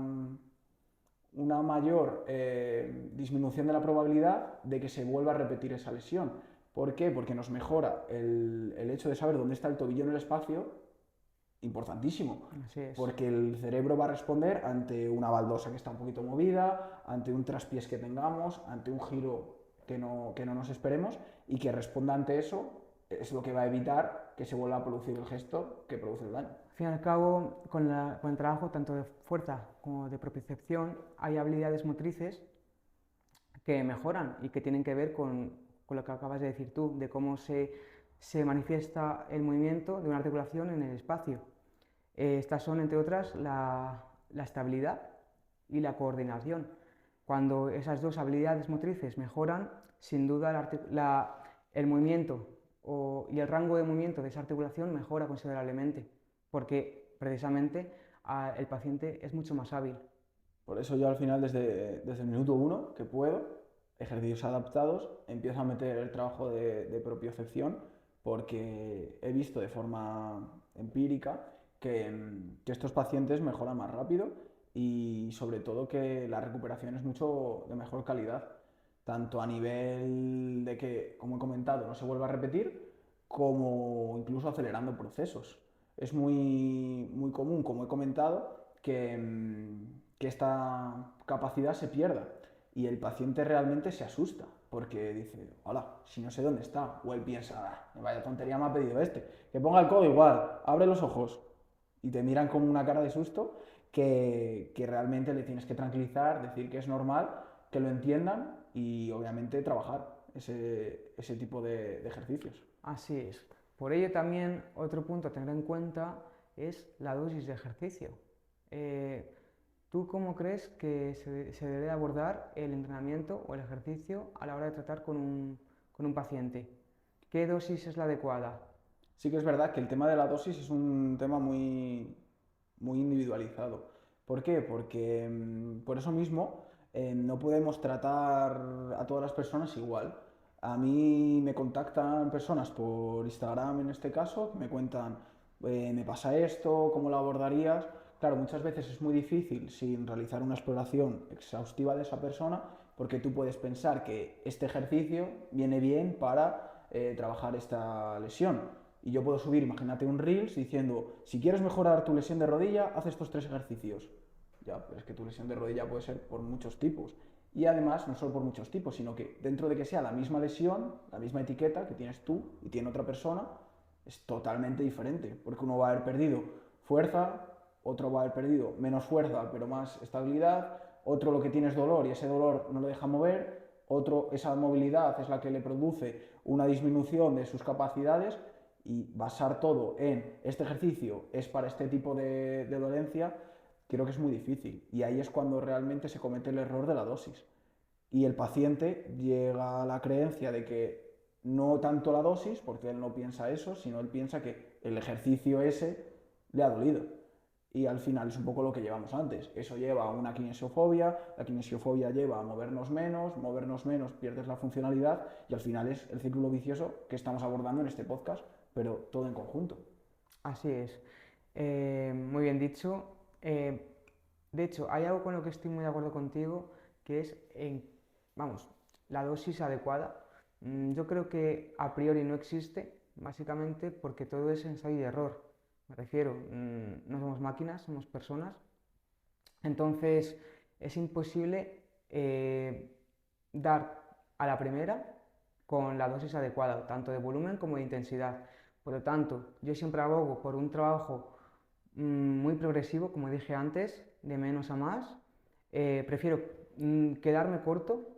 mayor disminución de la probabilidad de que se vuelva a repetir esa lesión. ¿Por qué? Porque nos mejora el hecho de saber dónde está el tobillo en el espacio, importantísimo, Así es. porque el cerebro va a responder ante una baldosa que está un poquito movida, ante un traspiés que tengamos, ante un giro que no nos esperemos, y que responda ante eso es lo que va a evitar que se vuelva a producir el gesto que produce el daño. Al fin y al cabo, con el trabajo tanto de fuerza como de propiocepción, hay habilidades motrices que mejoran y que tienen que ver con lo que acabas de decir tú, de cómo se manifiesta el movimiento de una articulación en el espacio. Estas son, entre otras, la estabilidad y la coordinación. Cuando esas dos habilidades motrices mejoran, sin duda el movimiento y el rango de movimiento de esa articulación mejora considerablemente, porque precisamente el paciente es mucho más hábil. Por eso yo al final, desde el minuto uno que puedo, ejercicios adaptados, empiezo a meter el trabajo de propiocepción porque he visto de forma empírica que estos pacientes mejoran más rápido y sobre todo que la recuperación es mucho de mejor calidad, tanto a nivel de que, como he comentado, no se vuelva a repetir, como incluso acelerando procesos. Es muy común, como he comentado, que esta capacidad se pierda y el paciente realmente se asusta porque dice, hola, si no sé dónde está, o él piensa, vaya tontería me ha pedido este, que ponga el codo igual, abre los ojos y te miran con una cara de susto que realmente le tienes que tranquilizar, decir que es normal, que lo entiendan y obviamente trabajar ese tipo de ejercicios. Así es. Por ello también otro punto a tener en cuenta es la dosis de ejercicio. Eh, ¿Tú cómo crees que se debe abordar el entrenamiento o el ejercicio a la hora de tratar con un paciente? ¿Qué dosis es la adecuada? Sí que es verdad que el tema de la dosis es un tema muy individualizado. ¿Por qué? Porque por eso mismo No podemos tratar a todas las personas igual. A mí me contactan personas por Instagram en este caso, que me cuentan, me pasa esto, ¿cómo lo abordarías? Claro, muchas veces es muy difícil sin realizar una exploración exhaustiva de esa persona, porque tú puedes pensar que este ejercicio viene bien para trabajar esta lesión. Y yo puedo subir, imagínate, un Reels diciendo, si quieres mejorar tu lesión de rodilla, haz estos 3 ejercicios. Ya, pero es que tu lesión de rodilla puede ser por muchos tipos. Y además, no solo por muchos tipos, sino que dentro de que sea la misma lesión, la misma etiqueta que tienes tú y tiene otra persona, es totalmente diferente. Porque uno va a haber perdido fuerza, otro va a haber perdido menos fuerza, pero más estabilidad, otro lo que tiene es dolor y ese dolor no lo deja mover, otro esa movilidad es la que le produce una disminución de sus capacidades, y basar todo en este ejercicio es para este tipo de dolencia, creo que es muy difícil. Y ahí es cuando realmente se comete el error de la dosis. Y el paciente llega a la creencia de que no tanto la dosis, porque él no piensa eso, sino él piensa que el ejercicio ese le ha dolido. Y al final es un poco lo que llevamos antes. Eso lleva a una kinesiofobia, la kinesiofobia lleva a movernos menos pierdes la funcionalidad y al final es el círculo vicioso que estamos abordando en este podcast, pero todo en conjunto. Así es. Muy bien dicho. De hecho, hay algo con lo que estoy muy de acuerdo contigo, que es, vamos, la dosis adecuada. Yo creo que a priori no existe, básicamente porque todo es ensayo y error. Me refiero, no somos máquinas, somos personas. Entonces, es imposible dar a la primera con la dosis adecuada, tanto de volumen como de intensidad. Por lo tanto, yo siempre abogo por un trabajo muy progresivo, como dije antes, de menos a más. Prefiero quedarme corto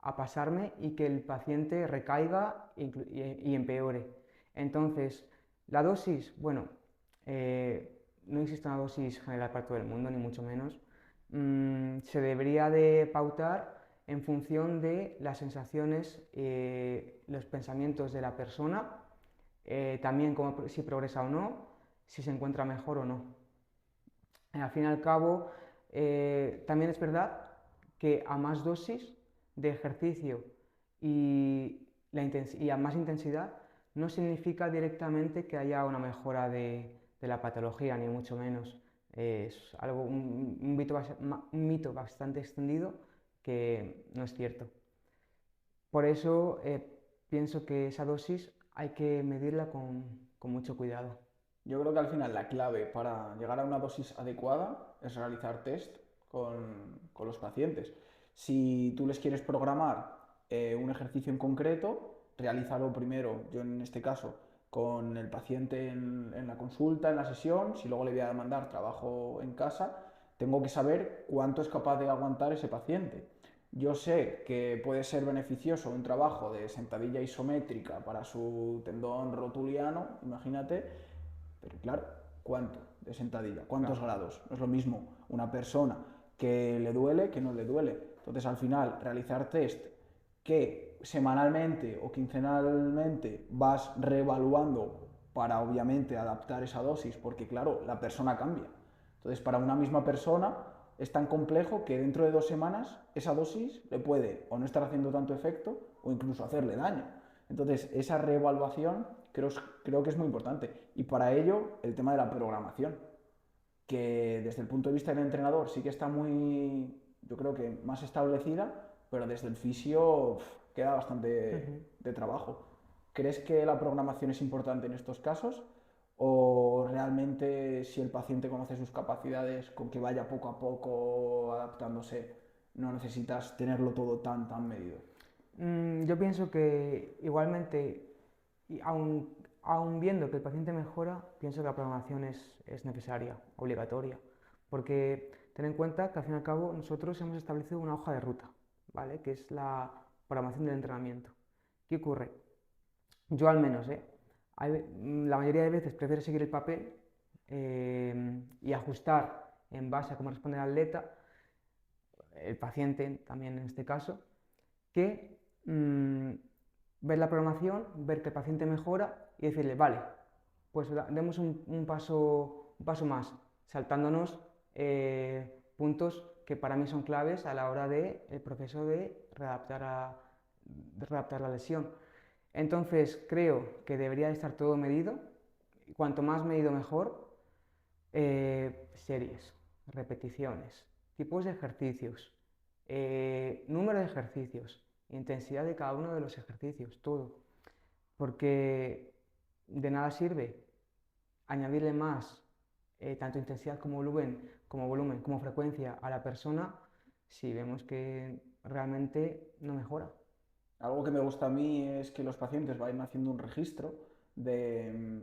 a pasarme y que el paciente recaiga y empeore. Entonces, la dosis, bueno, no existe una dosis general para todo el mundo, ni mucho menos. Se debería de pautar en función de las sensaciones, los pensamientos de la persona, también si progresa o no, si se encuentra mejor o no. Al fin y al cabo, también es verdad que a más dosis de ejercicio y, y a más intensidad no significa directamente que haya una mejora de la patología, ni mucho menos. Es algo, un mito bastante extendido que no es cierto. Por eso pienso que esa dosis hay que medirla con mucho cuidado. Yo creo que al final la clave para llegar a una dosis adecuada es realizar test con los pacientes. Si tú les quieres programar un ejercicio en concreto, realízalo primero, yo en este caso, con el paciente en la consulta, en la sesión. Si luego le voy a mandar trabajo en casa, tengo que saber cuánto es capaz de aguantar ese paciente. Yo sé que puede ser beneficioso un trabajo de sentadilla isométrica para su tendón rotuliano, imagínate, pero claro, ¿cuánto de sentadilla? ¿Cuántos Claro. grados? No es lo mismo una persona que le duele que no le duele. Entonces, al final, realizar test que semanalmente o quincenalmente vas reevaluando para obviamente adaptar esa dosis, porque claro, la persona cambia. Entonces, para una misma persona es tan complejo que dentro de 2 semanas esa dosis le puede o no estar haciendo tanto efecto o incluso hacerle daño. Entonces, esa reevaluación creo que es muy importante. Y para ello, el tema de la programación, que desde el punto de vista del entrenador sí que está muy, yo creo que más establecida, pero desde el fisio queda bastante Ujú. de trabajo. ¿Crees que la programación es importante en estos casos? ¿O realmente si el paciente conoce sus capacidades, con que vaya poco a poco adaptándose, no necesitas tenerlo todo tan medido? Yo pienso que igualmente, y aun viendo que el paciente mejora, pienso que la programación es necesaria, obligatoria, porque ten en cuenta que al fin y al cabo nosotros hemos establecido una hoja de ruta, ¿vale? Que es la programación del entrenamiento. ¿Qué ocurre? Yo al menos, la mayoría de veces prefiero seguir el papel y ajustar en base a cómo responde el atleta, el paciente también en este caso, que ver la programación, ver que el paciente mejora y decirle, vale, pues demos un paso más, saltándonos puntos que para mí son claves a la hora del proceso de readaptar la lesión. Entonces creo que debería de estar todo medido, cuanto más medido mejor, series, repeticiones, tipos de ejercicios, número de ejercicios, intensidad de cada uno de los ejercicios, todo. Porque de nada sirve añadirle más, tanto intensidad como volumen, como frecuencia a la persona si vemos que realmente no mejora. Algo que me gusta a mí es que los pacientes vayan haciendo un registro de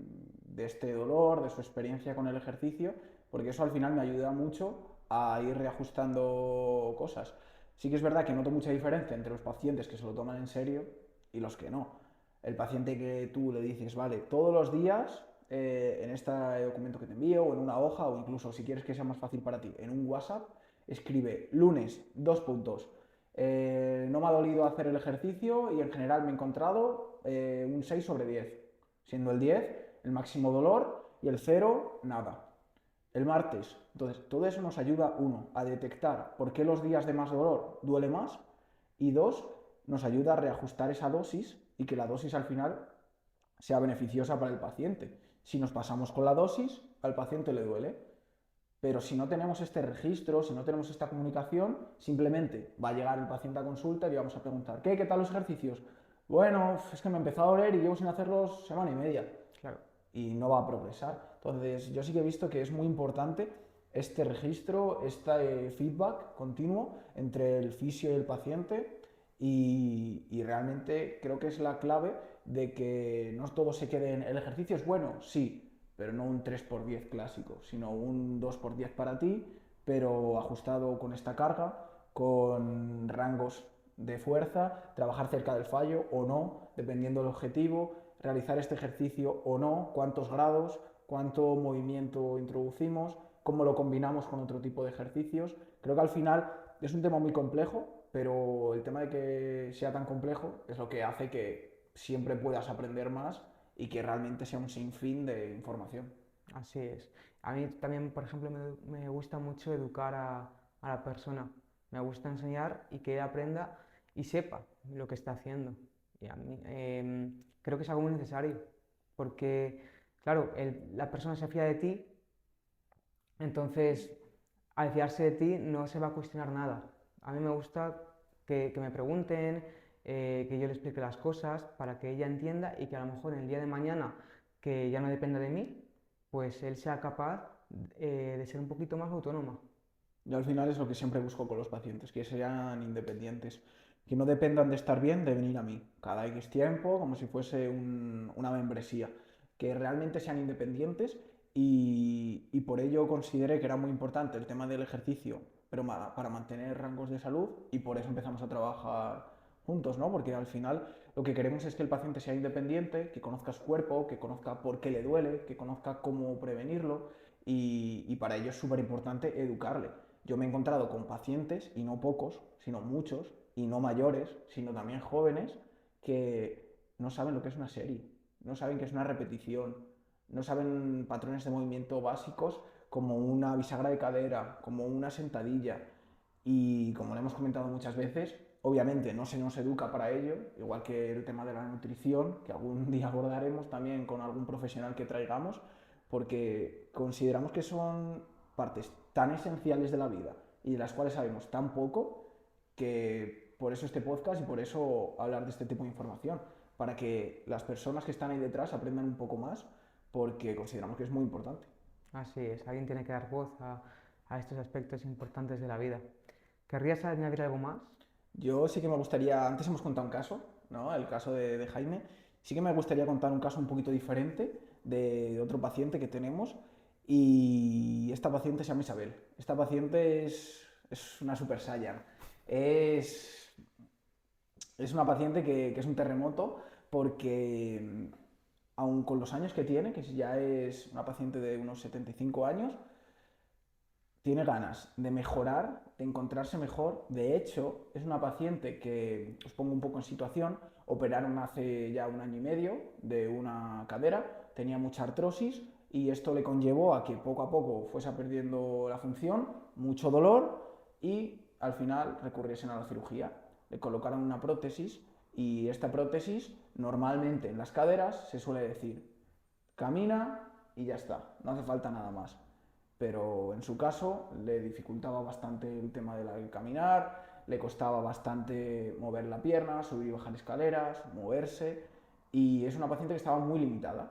este dolor, de su experiencia con el ejercicio, porque eso al final me ayuda mucho a ir reajustando cosas. Sí que es verdad que noto mucha diferencia entre los pacientes que se lo toman en serio y los que no. El paciente que tú le dices, vale, todos los días en este documento que te envío, o en una hoja, o incluso si quieres que sea más fácil para ti, en un WhatsApp, escribe lunes, 2 puntos. No me ha dolido hacer el ejercicio y en general me he encontrado un 6/10, siendo el 10 el máximo dolor y el 0 nada. El martes, entonces todo eso nos ayuda, uno, a detectar por qué los días de más dolor duele más, y dos, nos ayuda a reajustar esa dosis y que la dosis al final sea beneficiosa para el paciente. Si nos pasamos con la dosis, al paciente le duele. Pero si no tenemos este registro, si no tenemos esta comunicación, simplemente va a llegar el paciente a consulta y le vamos a preguntar, ¿qué tal los ejercicios? Bueno, es que me empezó a doler y llevo sin hacerlos semana y media. Claro. Y no va a progresar. Entonces, yo sí que he visto que es muy importante este registro, este feedback continuo entre el fisio y el paciente, y realmente creo que es la clave de que no todo se quede en el ejercicio es bueno, sí, pero no un 3x10 clásico, sino un 2x10 para ti, pero ajustado con esta carga, con rangos de fuerza, trabajar cerca del fallo o no, dependiendo del objetivo, realizar este ejercicio o no, cuántos grados, cuánto movimiento introducimos, cómo lo combinamos con otro tipo de ejercicios. Creo que al final es un tema muy complejo, pero el tema de que sea tan complejo es lo que hace que siempre puedas aprender más y que realmente sea un sinfín de información. Así es. A mí también, por ejemplo, me gusta mucho educar a la persona. Me gusta enseñar y que ella aprenda y sepa lo que está haciendo. Y a mí creo que es algo muy necesario, porque, claro, la persona se fía de ti, entonces al fiarse de ti no se va a cuestionar nada. A mí me gusta que me pregunten, que yo le explique las cosas para que ella entienda y que a lo mejor en el día de mañana, que ya no dependa de mí, pues él sea capaz de ser un poquito más autónoma. Yo al final es lo que siempre busco con los pacientes, que sean independientes, que no dependan de estar bien, de venir a mí cada X tiempo, como si fuese una membresía, que realmente sean independientes, y por ello consideré que era muy importante el tema del ejercicio, pero para mantener rangos de salud, y por eso empezamos a trabajar juntos, ¿no? Porque al final lo que queremos es que el paciente sea independiente, que conozca su cuerpo, que conozca por qué le duele, que conozca cómo prevenirlo, y para ello es súper importante educarle. Yo me he encontrado con pacientes, y no pocos, sino muchos, y no mayores, sino también jóvenes, que no saben lo que es una serie, no saben qué es una repetición, no saben patrones de movimiento básicos como una bisagra de cadera, como una sentadilla. Y como lo hemos comentado muchas veces, obviamente no se nos educa para ello, igual que el tema de la nutrición, que algún día abordaremos también con algún profesional que traigamos, porque consideramos que son partes tan esenciales de la vida y de las cuales sabemos tan poco, que por eso este podcast y por eso hablar de este tipo de información, para que las personas que están ahí detrás aprendan un poco más, porque consideramos que es muy importante. Así es, alguien tiene que dar voz a estos aspectos importantes de la vida. ¿Querrías añadir algo más? Yo sí que me gustaría, antes hemos contado un caso, ¿no? El caso de Jaime, sí que me gustaría contar un caso un poquito diferente de otro paciente que tenemos, y esta paciente se llama Isabel. Esta paciente es una super saiyan. Es, es una paciente que es un terremoto porque, aun con los años que tiene, que ya es una paciente de unos 75 años, tiene ganas de mejorar, de encontrarse mejor. De hecho, es una paciente que, os pongo un poco en situación, operaron hace ya 1 año y medio de una cadera, tenía mucha artrosis, y esto le conllevó a que poco a poco fuese perdiendo la función, mucho dolor, y al final recurriesen a la cirugía. Le colocaron una prótesis y esta prótesis normalmente en las caderas se suele decir camina y ya está, no hace falta nada más. Pero en su caso le dificultaba bastante el tema del caminar, le costaba bastante mover la pierna, subir y bajar escaleras, moverse, y es una paciente que estaba muy limitada,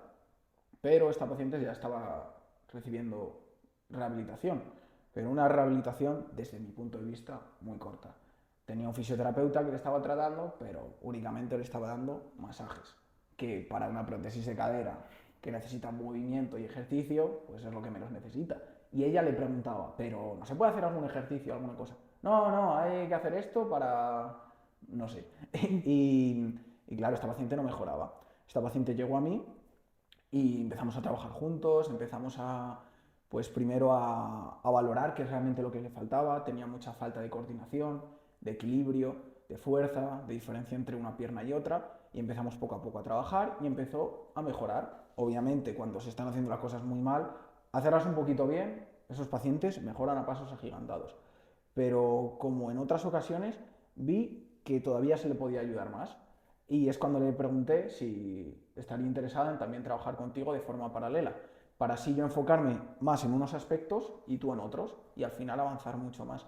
pero esta paciente ya estaba recibiendo rehabilitación, pero una rehabilitación desde mi punto de vista muy corta. Tenía un fisioterapeuta que le estaba tratando, pero únicamente le estaba dando masajes, que para una prótesis de cadera que necesita movimiento y ejercicio, pues es lo que menos necesita. Y ella le preguntaba, pero ¿no se puede hacer algún ejercicio, alguna cosa? No, no, hay que hacer esto para... no sé. Y claro, esta paciente no mejoraba. Esta paciente llegó a mí y empezamos a trabajar juntos, empezamos a, pues primero a valorar qué es realmente lo que le faltaba. Tenía mucha falta de coordinación, de equilibrio, de fuerza, de diferencia entre una pierna y otra, y empezamos poco a poco a trabajar y empezó a mejorar. Obviamente, cuando se están haciendo las cosas muy mal, hacerlas un poquito bien, esos pacientes mejoran a pasos agigantados. Pero como en otras ocasiones, vi que todavía se le podía ayudar más. Y es cuando le pregunté si estaría interesada en también trabajar contigo de forma paralela, para así yo enfocarme más en unos aspectos y tú en otros, y al final avanzar mucho más.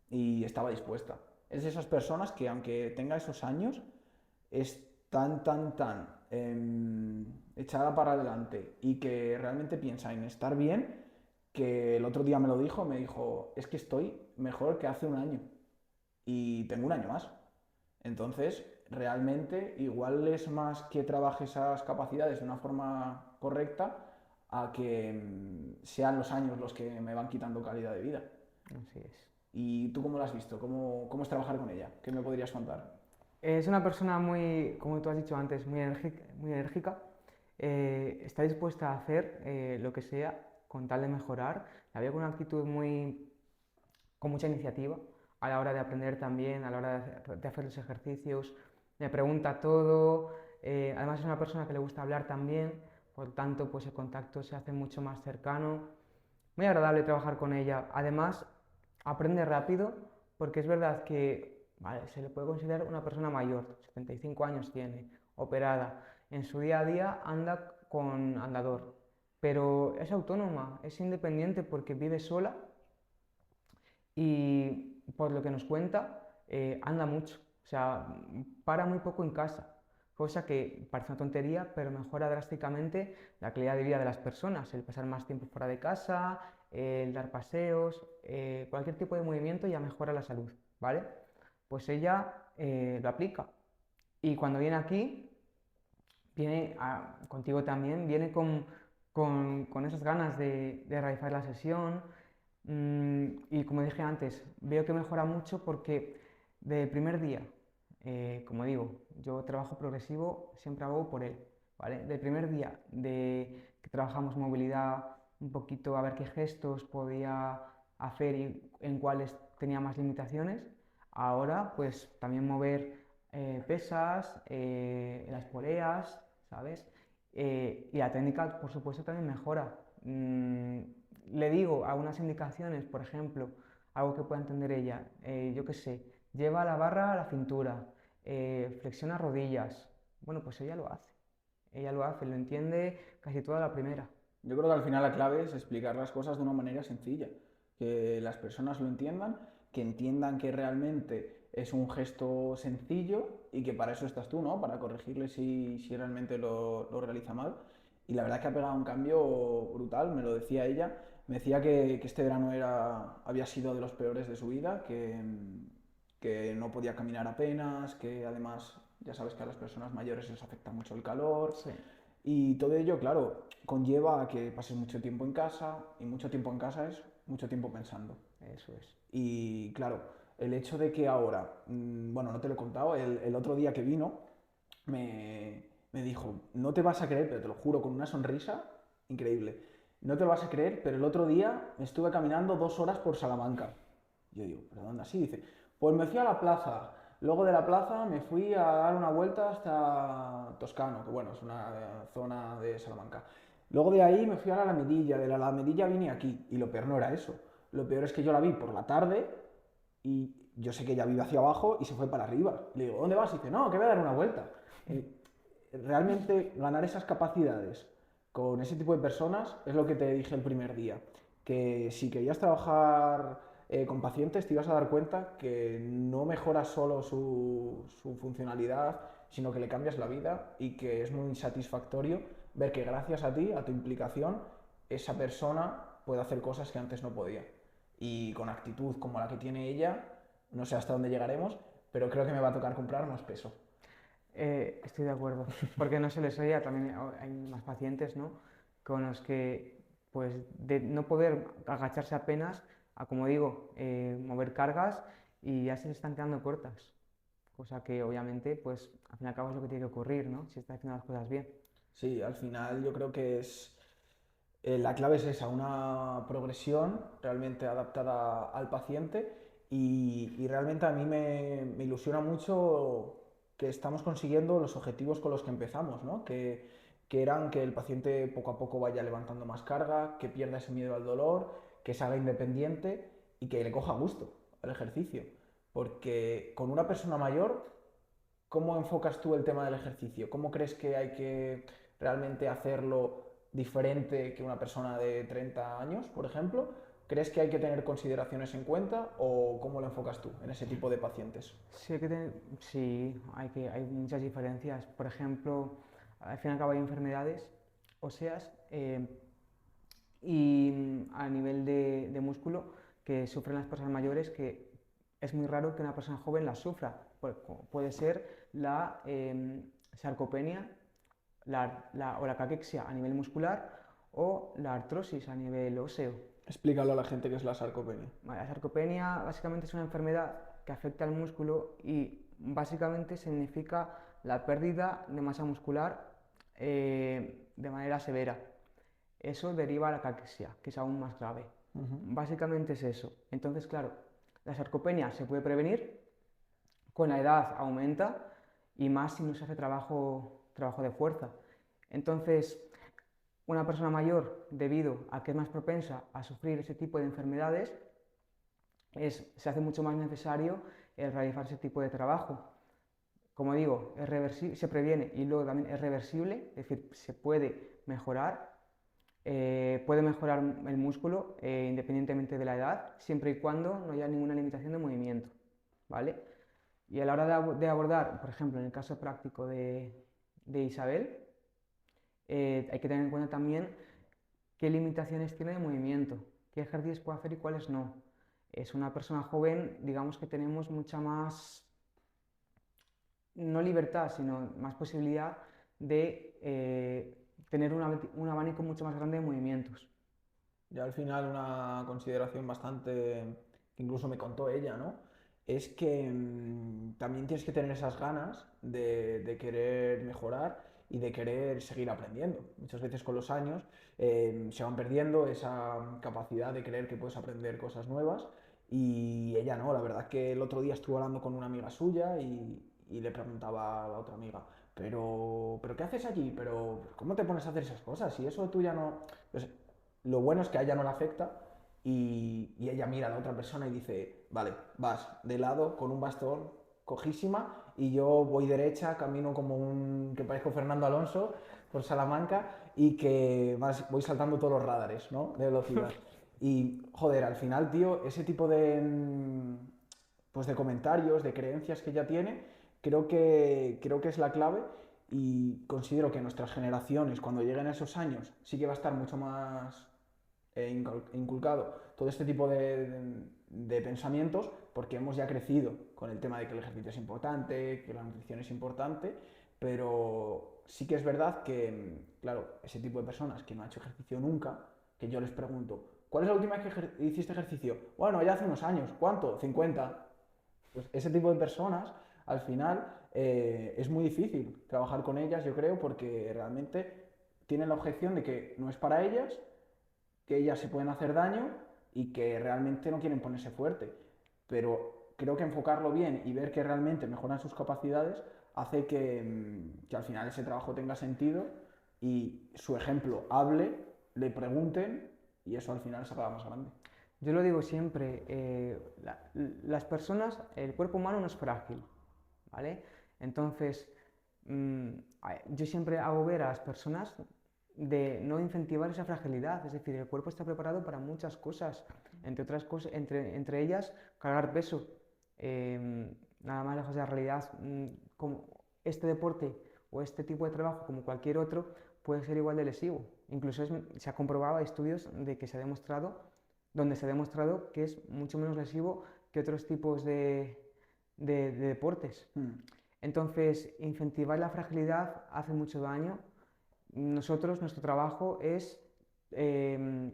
Y estaba dispuesta. Es de esas personas que aunque tenga esos años, es tan echada para adelante y que realmente piensa en estar bien, que el otro día me lo dijo, me dijo, es que estoy mejor que hace un año y tengo un año más. Entonces, realmente, igual es más que trabaje esas capacidades de una forma correcta a que sean los años los que me van quitando calidad de vida. Así es. ¿Y tú cómo lo has visto? ¿Cómo es trabajar con ella? ¿Qué me podrías contar? Es una persona muy, como tú has dicho antes, muy enérgica. Está dispuesta a hacer lo que sea con tal de mejorar. La veo con una actitud con mucha iniciativa a la hora de aprender también, a la hora de hacer los ejercicios. Me pregunta todo. Además es una persona que le gusta hablar también, por tanto pues el contacto se hace mucho más cercano. Muy agradable trabajar con ella. Además aprende rápido porque es verdad que vale, se le puede considerar una persona mayor, 75 años tiene, operada. En su día a día anda con andador, pero es autónoma, es independiente porque vive sola y por lo que nos cuenta, anda mucho, o sea, para muy poco en casa, cosa que parece una tontería, pero mejora drásticamente la calidad de vida de las personas, el pasar más tiempo fuera de casa, el dar paseos, cualquier tipo de movimiento ya mejora la salud, ¿vale? Pues ella lo aplica y cuando viene aquí, contigo también, viene con esas ganas de realizar la sesión. Y como dije antes, veo que mejora mucho porque del primer día, como digo, yo trabajo progresivo, siempre hago por él, ¿vale? Del primer día de que trabajamos movilidad, un poquito a ver qué gestos podía hacer y en cuáles tenía más limitaciones, ahora pues también mover pesas, las poleas, ¿sabes? Y la técnica, por supuesto, también mejora. Le digo algunas indicaciones, por ejemplo, algo que pueda entender ella, yo qué sé, lleva la barra a la cintura, flexiona rodillas. Bueno, pues ella lo hace, lo entiende casi toda la primera. Yo creo que al final la clave es explicar las cosas de una manera sencilla, que las personas lo entiendan, que entiendan que realmente es un gesto sencillo y que para eso estás tú, ¿no? Para corregirle si realmente lo realiza mal. Y la verdad es que ha pegado un cambio brutal, me lo decía ella. Me decía que este verano había sido de los peores de su vida, que no podía caminar apenas, que además ya sabes que a las personas mayores les afecta mucho el calor. Sí, Y todo ello, claro, conlleva a que pases mucho tiempo en casa, y mucho tiempo en casa es mucho tiempo pensando. eso es. Y claro, el hecho de que ahora, bueno, no te lo he contado, el otro día que vino, me dijo, no te vas a creer, pero te lo juro, con una sonrisa increíble, no te lo vas a creer, pero el otro día me estuve caminando 2 horas por Salamanca. Yo digo, ¿pero dónde así? Dice, pues me fui a la plaza, luego de la plaza me fui a dar una vuelta hasta Toscano, que bueno, es una zona de Salamanca. Luego de ahí me fui a la Alamedilla, de la Alamedilla vine aquí, y lo peor no era eso. Lo peor es que yo la vi por la tarde y yo sé que ella vive hacia abajo y se fue para arriba. Le digo, ¿dónde vas? Y dice, no, que voy a dar una vuelta. Realmente ganar esas capacidades con ese tipo de personas es lo que te dije el primer día, que si querías trabajar con pacientes te ibas a dar cuenta que no mejoras solo su funcionalidad, sino que le cambias la vida y que es muy satisfactorio ver que gracias a ti, a tu implicación, esa persona puede hacer cosas que antes no podía. Y con actitud como la que tiene ella, no sé hasta dónde llegaremos, pero creo que me va a tocar comprar más peso. Estoy de acuerdo, porque no se les oye, también hay más pacientes, ¿no? Con los que, pues, de no poder agacharse apenas, a como digo, mover cargas y ya se les están quedando cortas, cosa que obviamente, pues, al fin y al cabo es lo que tiene que ocurrir, ¿no? Si está haciendo las cosas bien. Sí, al final yo creo que la clave es esa, una progresión realmente adaptada al paciente y realmente a mí me ilusiona mucho que estamos consiguiendo los objetivos con los que empezamos, ¿no? Que eran que el paciente poco a poco vaya levantando más carga, que pierda ese miedo al dolor, que se haga independiente y que le coja gusto al ejercicio. Porque con una persona mayor, ¿cómo enfocas tú el tema del ejercicio? ¿Cómo crees que hay que realmente hacerlo diferente que una persona de 30 años, por ejemplo? ¿Crees que hay que tener consideraciones en cuenta o cómo lo enfocas tú en ese tipo de pacientes? Sí, sí, hay muchas diferencias. Por ejemplo, al fin y al cabo hay enfermedades óseas y a nivel de músculo que sufren las personas mayores que es muy raro que una persona joven las sufra. Puede ser la sarcopenia o la caquexia a nivel muscular o la artrosis a nivel óseo. Explícalo a la gente que es la sarcopenia. Vale, la sarcopenia básicamente es una enfermedad que afecta al músculo y básicamente significa la pérdida de masa muscular de manera severa. Eso deriva a la caquexia, que es aún más grave. Básicamente es eso. Entonces, claro, la sarcopenia se puede prevenir, con la edad aumenta y más si no se hace trabajo de fuerza. Entonces, una persona mayor, debido a que es más propensa a sufrir ese tipo de enfermedades, se hace mucho más necesario el realizar ese tipo de trabajo. Como digo, se previene y luego también es reversible, es decir, se puede mejorar el músculo independientemente de la edad, siempre y cuando no haya ninguna limitación de movimiento, ¿vale? Y a la hora de abordar, por ejemplo, en el caso práctico de Isabel, hay que tener en cuenta también qué limitaciones tiene de movimiento, qué ejercicios puede hacer y cuáles no. Es una persona joven, digamos que tenemos mucha más, no libertad, sino más posibilidad de tener un abanico mucho más grande de movimientos. Ya al final una consideración bastante, que incluso me contó ella, ¿no? Es que también tienes que tener esas ganas de querer mejorar y de querer seguir aprendiendo. Muchas veces con los años se van perdiendo esa capacidad de creer que puedes aprender cosas nuevas y ella no, la verdad que el otro día estuve hablando con una amiga suya y le preguntaba a la otra amiga, pero ¿qué haces allí? ¿Pero cómo te pones a hacer esas cosas? Y eso tú ya no... Pues, lo bueno es que a ella no le afecta y ella mira a la otra persona y dice, vale, vas de lado con un bastón cojísima y yo voy derecha, camino como que parezco Fernando Alonso por Salamanca y que voy saltando todos los radares, ¿no? De velocidad. Y, joder, al final, tío, ese tipo pues de comentarios, de creencias que ella tiene, creo que es la clave y considero que nuestras generaciones, cuando lleguen a esos años, sí que va a estar mucho más inculcado todo este tipo de pensamientos porque hemos ya crecido con el tema de que el ejercicio es importante, que la nutrición es importante, pero sí que es verdad que, claro, ese tipo de personas que no han hecho ejercicio nunca, que yo les pregunto, ¿cuál es la última vez que hiciste ejercicio? Bueno, ya hace unos años. ¿Cuánto? 50. Pues ese tipo de personas, al final, es muy difícil trabajar con ellas, yo creo, porque realmente tienen la objeción de que no es para ellas, que ellas se pueden hacer daño y que realmente no quieren ponerse fuerte. Pero creo que enfocarlo bien y ver que realmente mejoran sus capacidades hace que al final ese trabajo tenga sentido y su ejemplo hable, le pregunten y eso al final se haga más grande. Yo lo digo siempre, las personas, el cuerpo humano no es frágil, ¿vale? Entonces, mm, yo siempre hago ver a las personas de no incentivar esa fragilidad, es decir, el cuerpo está preparado para muchas cosas, entre otras cosas, entre ellas cargar peso. Nada más lejos de la realidad, como este deporte o este tipo de trabajo, como cualquier otro, puede ser igual de lesivo. Incluso se ha comprobado, hay estudios de que se ha demostrado, donde se ha demostrado que es mucho menos lesivo que otros tipos de deportes. Mm. Entonces, incentivar la fragilidad hace mucho daño. Nosotros, nuestro trabajo es eh,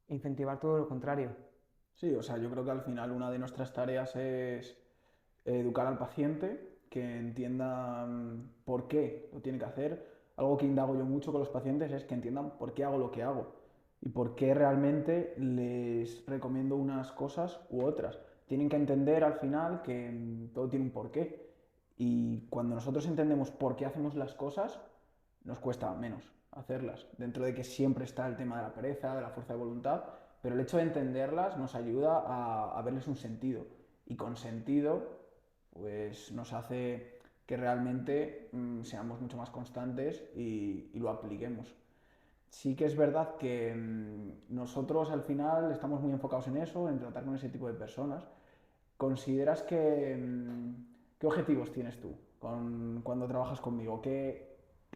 incentivar todo lo contrario. Sí, o sea, yo creo que al final una de nuestras tareas es educar al paciente, que entienda por qué lo tiene que hacer. Algo que indago yo mucho con los pacientes es que entiendan por qué hago lo que hago y por qué realmente les recomiendo unas cosas u otras. Tienen que entender al final que todo tiene un porqué. Y cuando nosotros entendemos por qué hacemos las cosas, nos cuesta menos hacerlas. Dentro de que siempre está el tema de la pereza, de la fuerza de voluntad, pero el hecho de entenderlas nos ayuda a verles un sentido. Y con sentido, pues nos hace que realmente seamos mucho más constantes y lo apliquemos. Sí que es verdad que nosotros al final estamos muy enfocados en eso, en tratar con ese tipo de personas. ¿Consideras qué objetivos tienes tú cuando trabajas conmigo?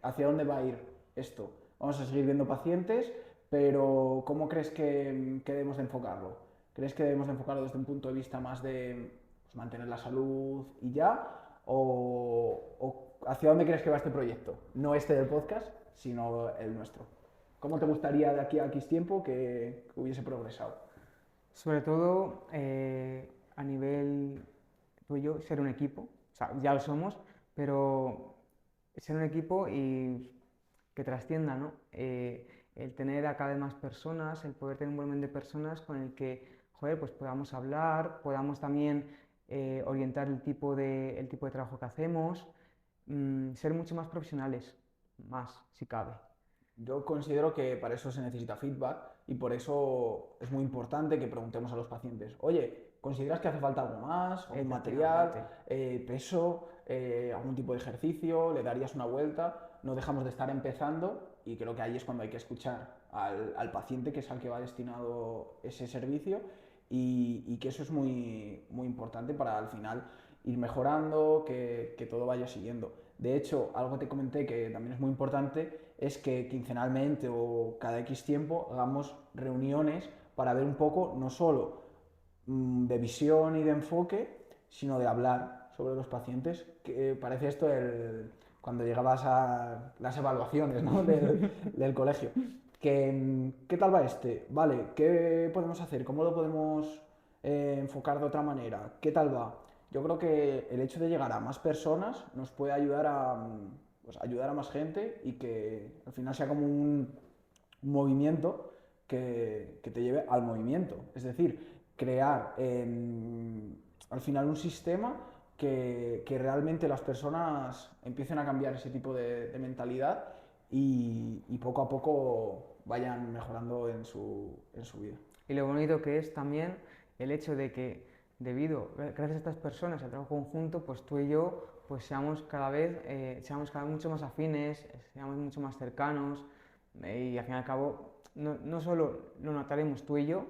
¿Hacia dónde va a ir esto? Vamos a seguir viendo pacientes, pero ¿cómo crees que debemos de enfocarlo? ¿Crees que debemos de enfocarlo desde un punto de vista más de pues, mantener la salud y ya? ¿O hacia dónde crees que va este proyecto? No este del podcast, sino el nuestro. ¿Cómo te gustaría de aquí a X tiempo que hubiese progresado? Sobre todo a nivel tú y yo, ser un equipo, o sea, ya lo somos, pero ser un equipo y que trascienda, ¿no? El tener a cada vez más personas, el poder tener un volumen de personas con el que, joder, pues podamos hablar, podamos también orientar el tipo de trabajo que hacemos, ser mucho más profesionales, más, si cabe. Yo considero que para eso se necesita feedback y por eso es muy importante que preguntemos a los pacientes, oye, ¿consideras que hace falta algo más? ¿Algún material? Efectivamente. ¿Peso? ¿Algún tipo de ejercicio? ¿Le darías una vuelta? No dejamos de estar empezando y creo que ahí es cuando hay que escuchar al paciente, que es al que va destinado ese servicio y que eso es muy, muy importante para al final ir mejorando, que todo vaya siguiendo. De hecho, algo que te comenté que también es muy importante es que quincenalmente o cada X tiempo hagamos reuniones para ver un poco no solo de visión y de enfoque, sino de hablar sobre los pacientes, que parece esto cuando llegabas a las evaluaciones, ¿no? del colegio. ¿Qué tal va este? Vale, ¿qué podemos hacer? ¿Cómo lo podemos enfocar de otra manera? ¿Qué tal va? Yo creo que el hecho de llegar a más personas nos puede ayudar pues, ayudar a más gente y que al final sea como un movimiento que te lleve al movimiento. Es decir, crear al final un sistema que realmente las personas empiecen a cambiar ese tipo de mentalidad y poco a poco vayan mejorando en su vida. Y lo bonito que es también el hecho de que gracias a estas personas, al trabajo conjunto, pues tú y yo pues seamos cada vez mucho más afines, seamos mucho más cercanos y al fin y al cabo no solo lo notaremos tú y yo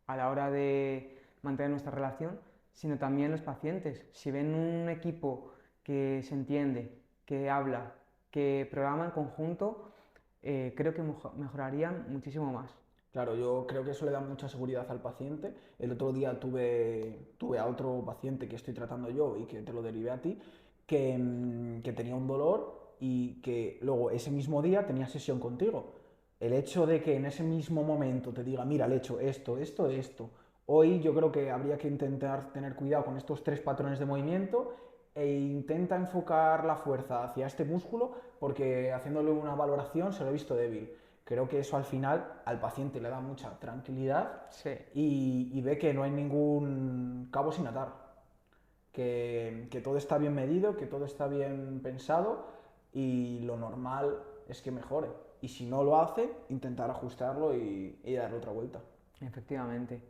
a la hora de mantener nuestra relación, sino también los pacientes. Si ven un equipo que se entiende, que habla, que programa en conjunto, creo que mejorarían muchísimo más. Claro, yo creo que eso le da mucha seguridad al paciente. El otro día tuve a otro paciente que estoy tratando yo y que te lo derivé a ti, que tenía un dolor y que luego ese mismo día tenía sesión contigo. El hecho de que en ese mismo momento te diga, mira, le he hecho esto, esto, esto. Hoy yo creo que habría que intentar tener cuidado con estos tres patrones de movimiento e intenta enfocar la fuerza hacia este músculo porque haciéndole una valoración se lo he visto débil. Creo que eso al final al paciente le da mucha tranquilidad Sí. y ve que no hay ningún cabo sin atar, que todo está bien medido, que todo está bien pensado y lo normal es que mejore. Y si no lo hace, intentar ajustarlo y darle otra vuelta. Efectivamente.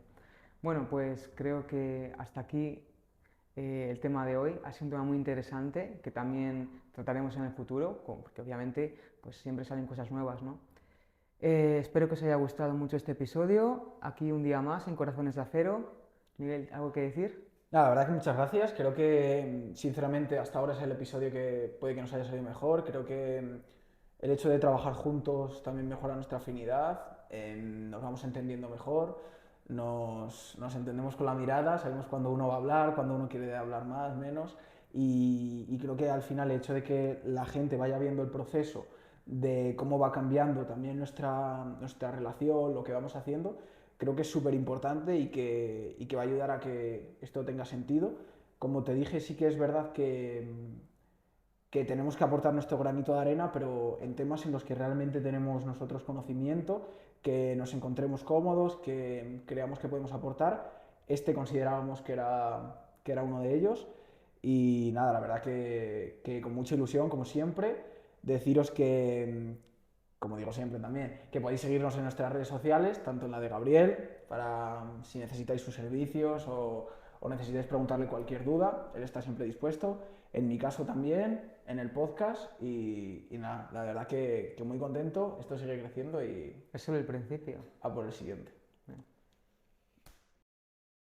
Bueno, pues creo que hasta aquí el tema de hoy. Ha sido un tema muy interesante que también trataremos en el futuro, porque obviamente pues siempre salen cosas nuevas, ¿no? Espero que os haya gustado mucho este episodio. Aquí un día más en Corazones de Acero. Miguel, ¿algo que decir? Nada, la verdad que muchas gracias. Creo que, sinceramente, hasta ahora es el episodio que puede que nos haya salido mejor. Creo que el hecho de trabajar juntos también mejora nuestra afinidad, nos vamos entendiendo mejor, nos entendemos con la mirada, sabemos cuándo uno va a hablar, cuándo uno quiere hablar más, menos. Y creo que al final el hecho de que la gente vaya viendo el proceso de cómo va cambiando también nuestra relación, lo que vamos haciendo, creo que es súper importante y que va a ayudar a que esto tenga sentido. Como te dije, sí que es verdad que tenemos que aportar nuestro granito de arena, pero en temas en los que realmente tenemos nosotros conocimiento, que nos encontremos cómodos, que creamos que podemos aportar. Este considerábamos que era uno de ellos. Y nada, la verdad que con mucha ilusión, como siempre, deciros que, como digo siempre también, que podéis seguirnos en nuestras redes sociales, tanto en la de Gabriel, para si necesitáis sus servicios o necesitáis preguntarle cualquier duda, él está siempre dispuesto. En mi caso también, en el podcast y nada, la verdad que muy contento, esto sigue creciendo y Es solo el principio. a por el siguiente.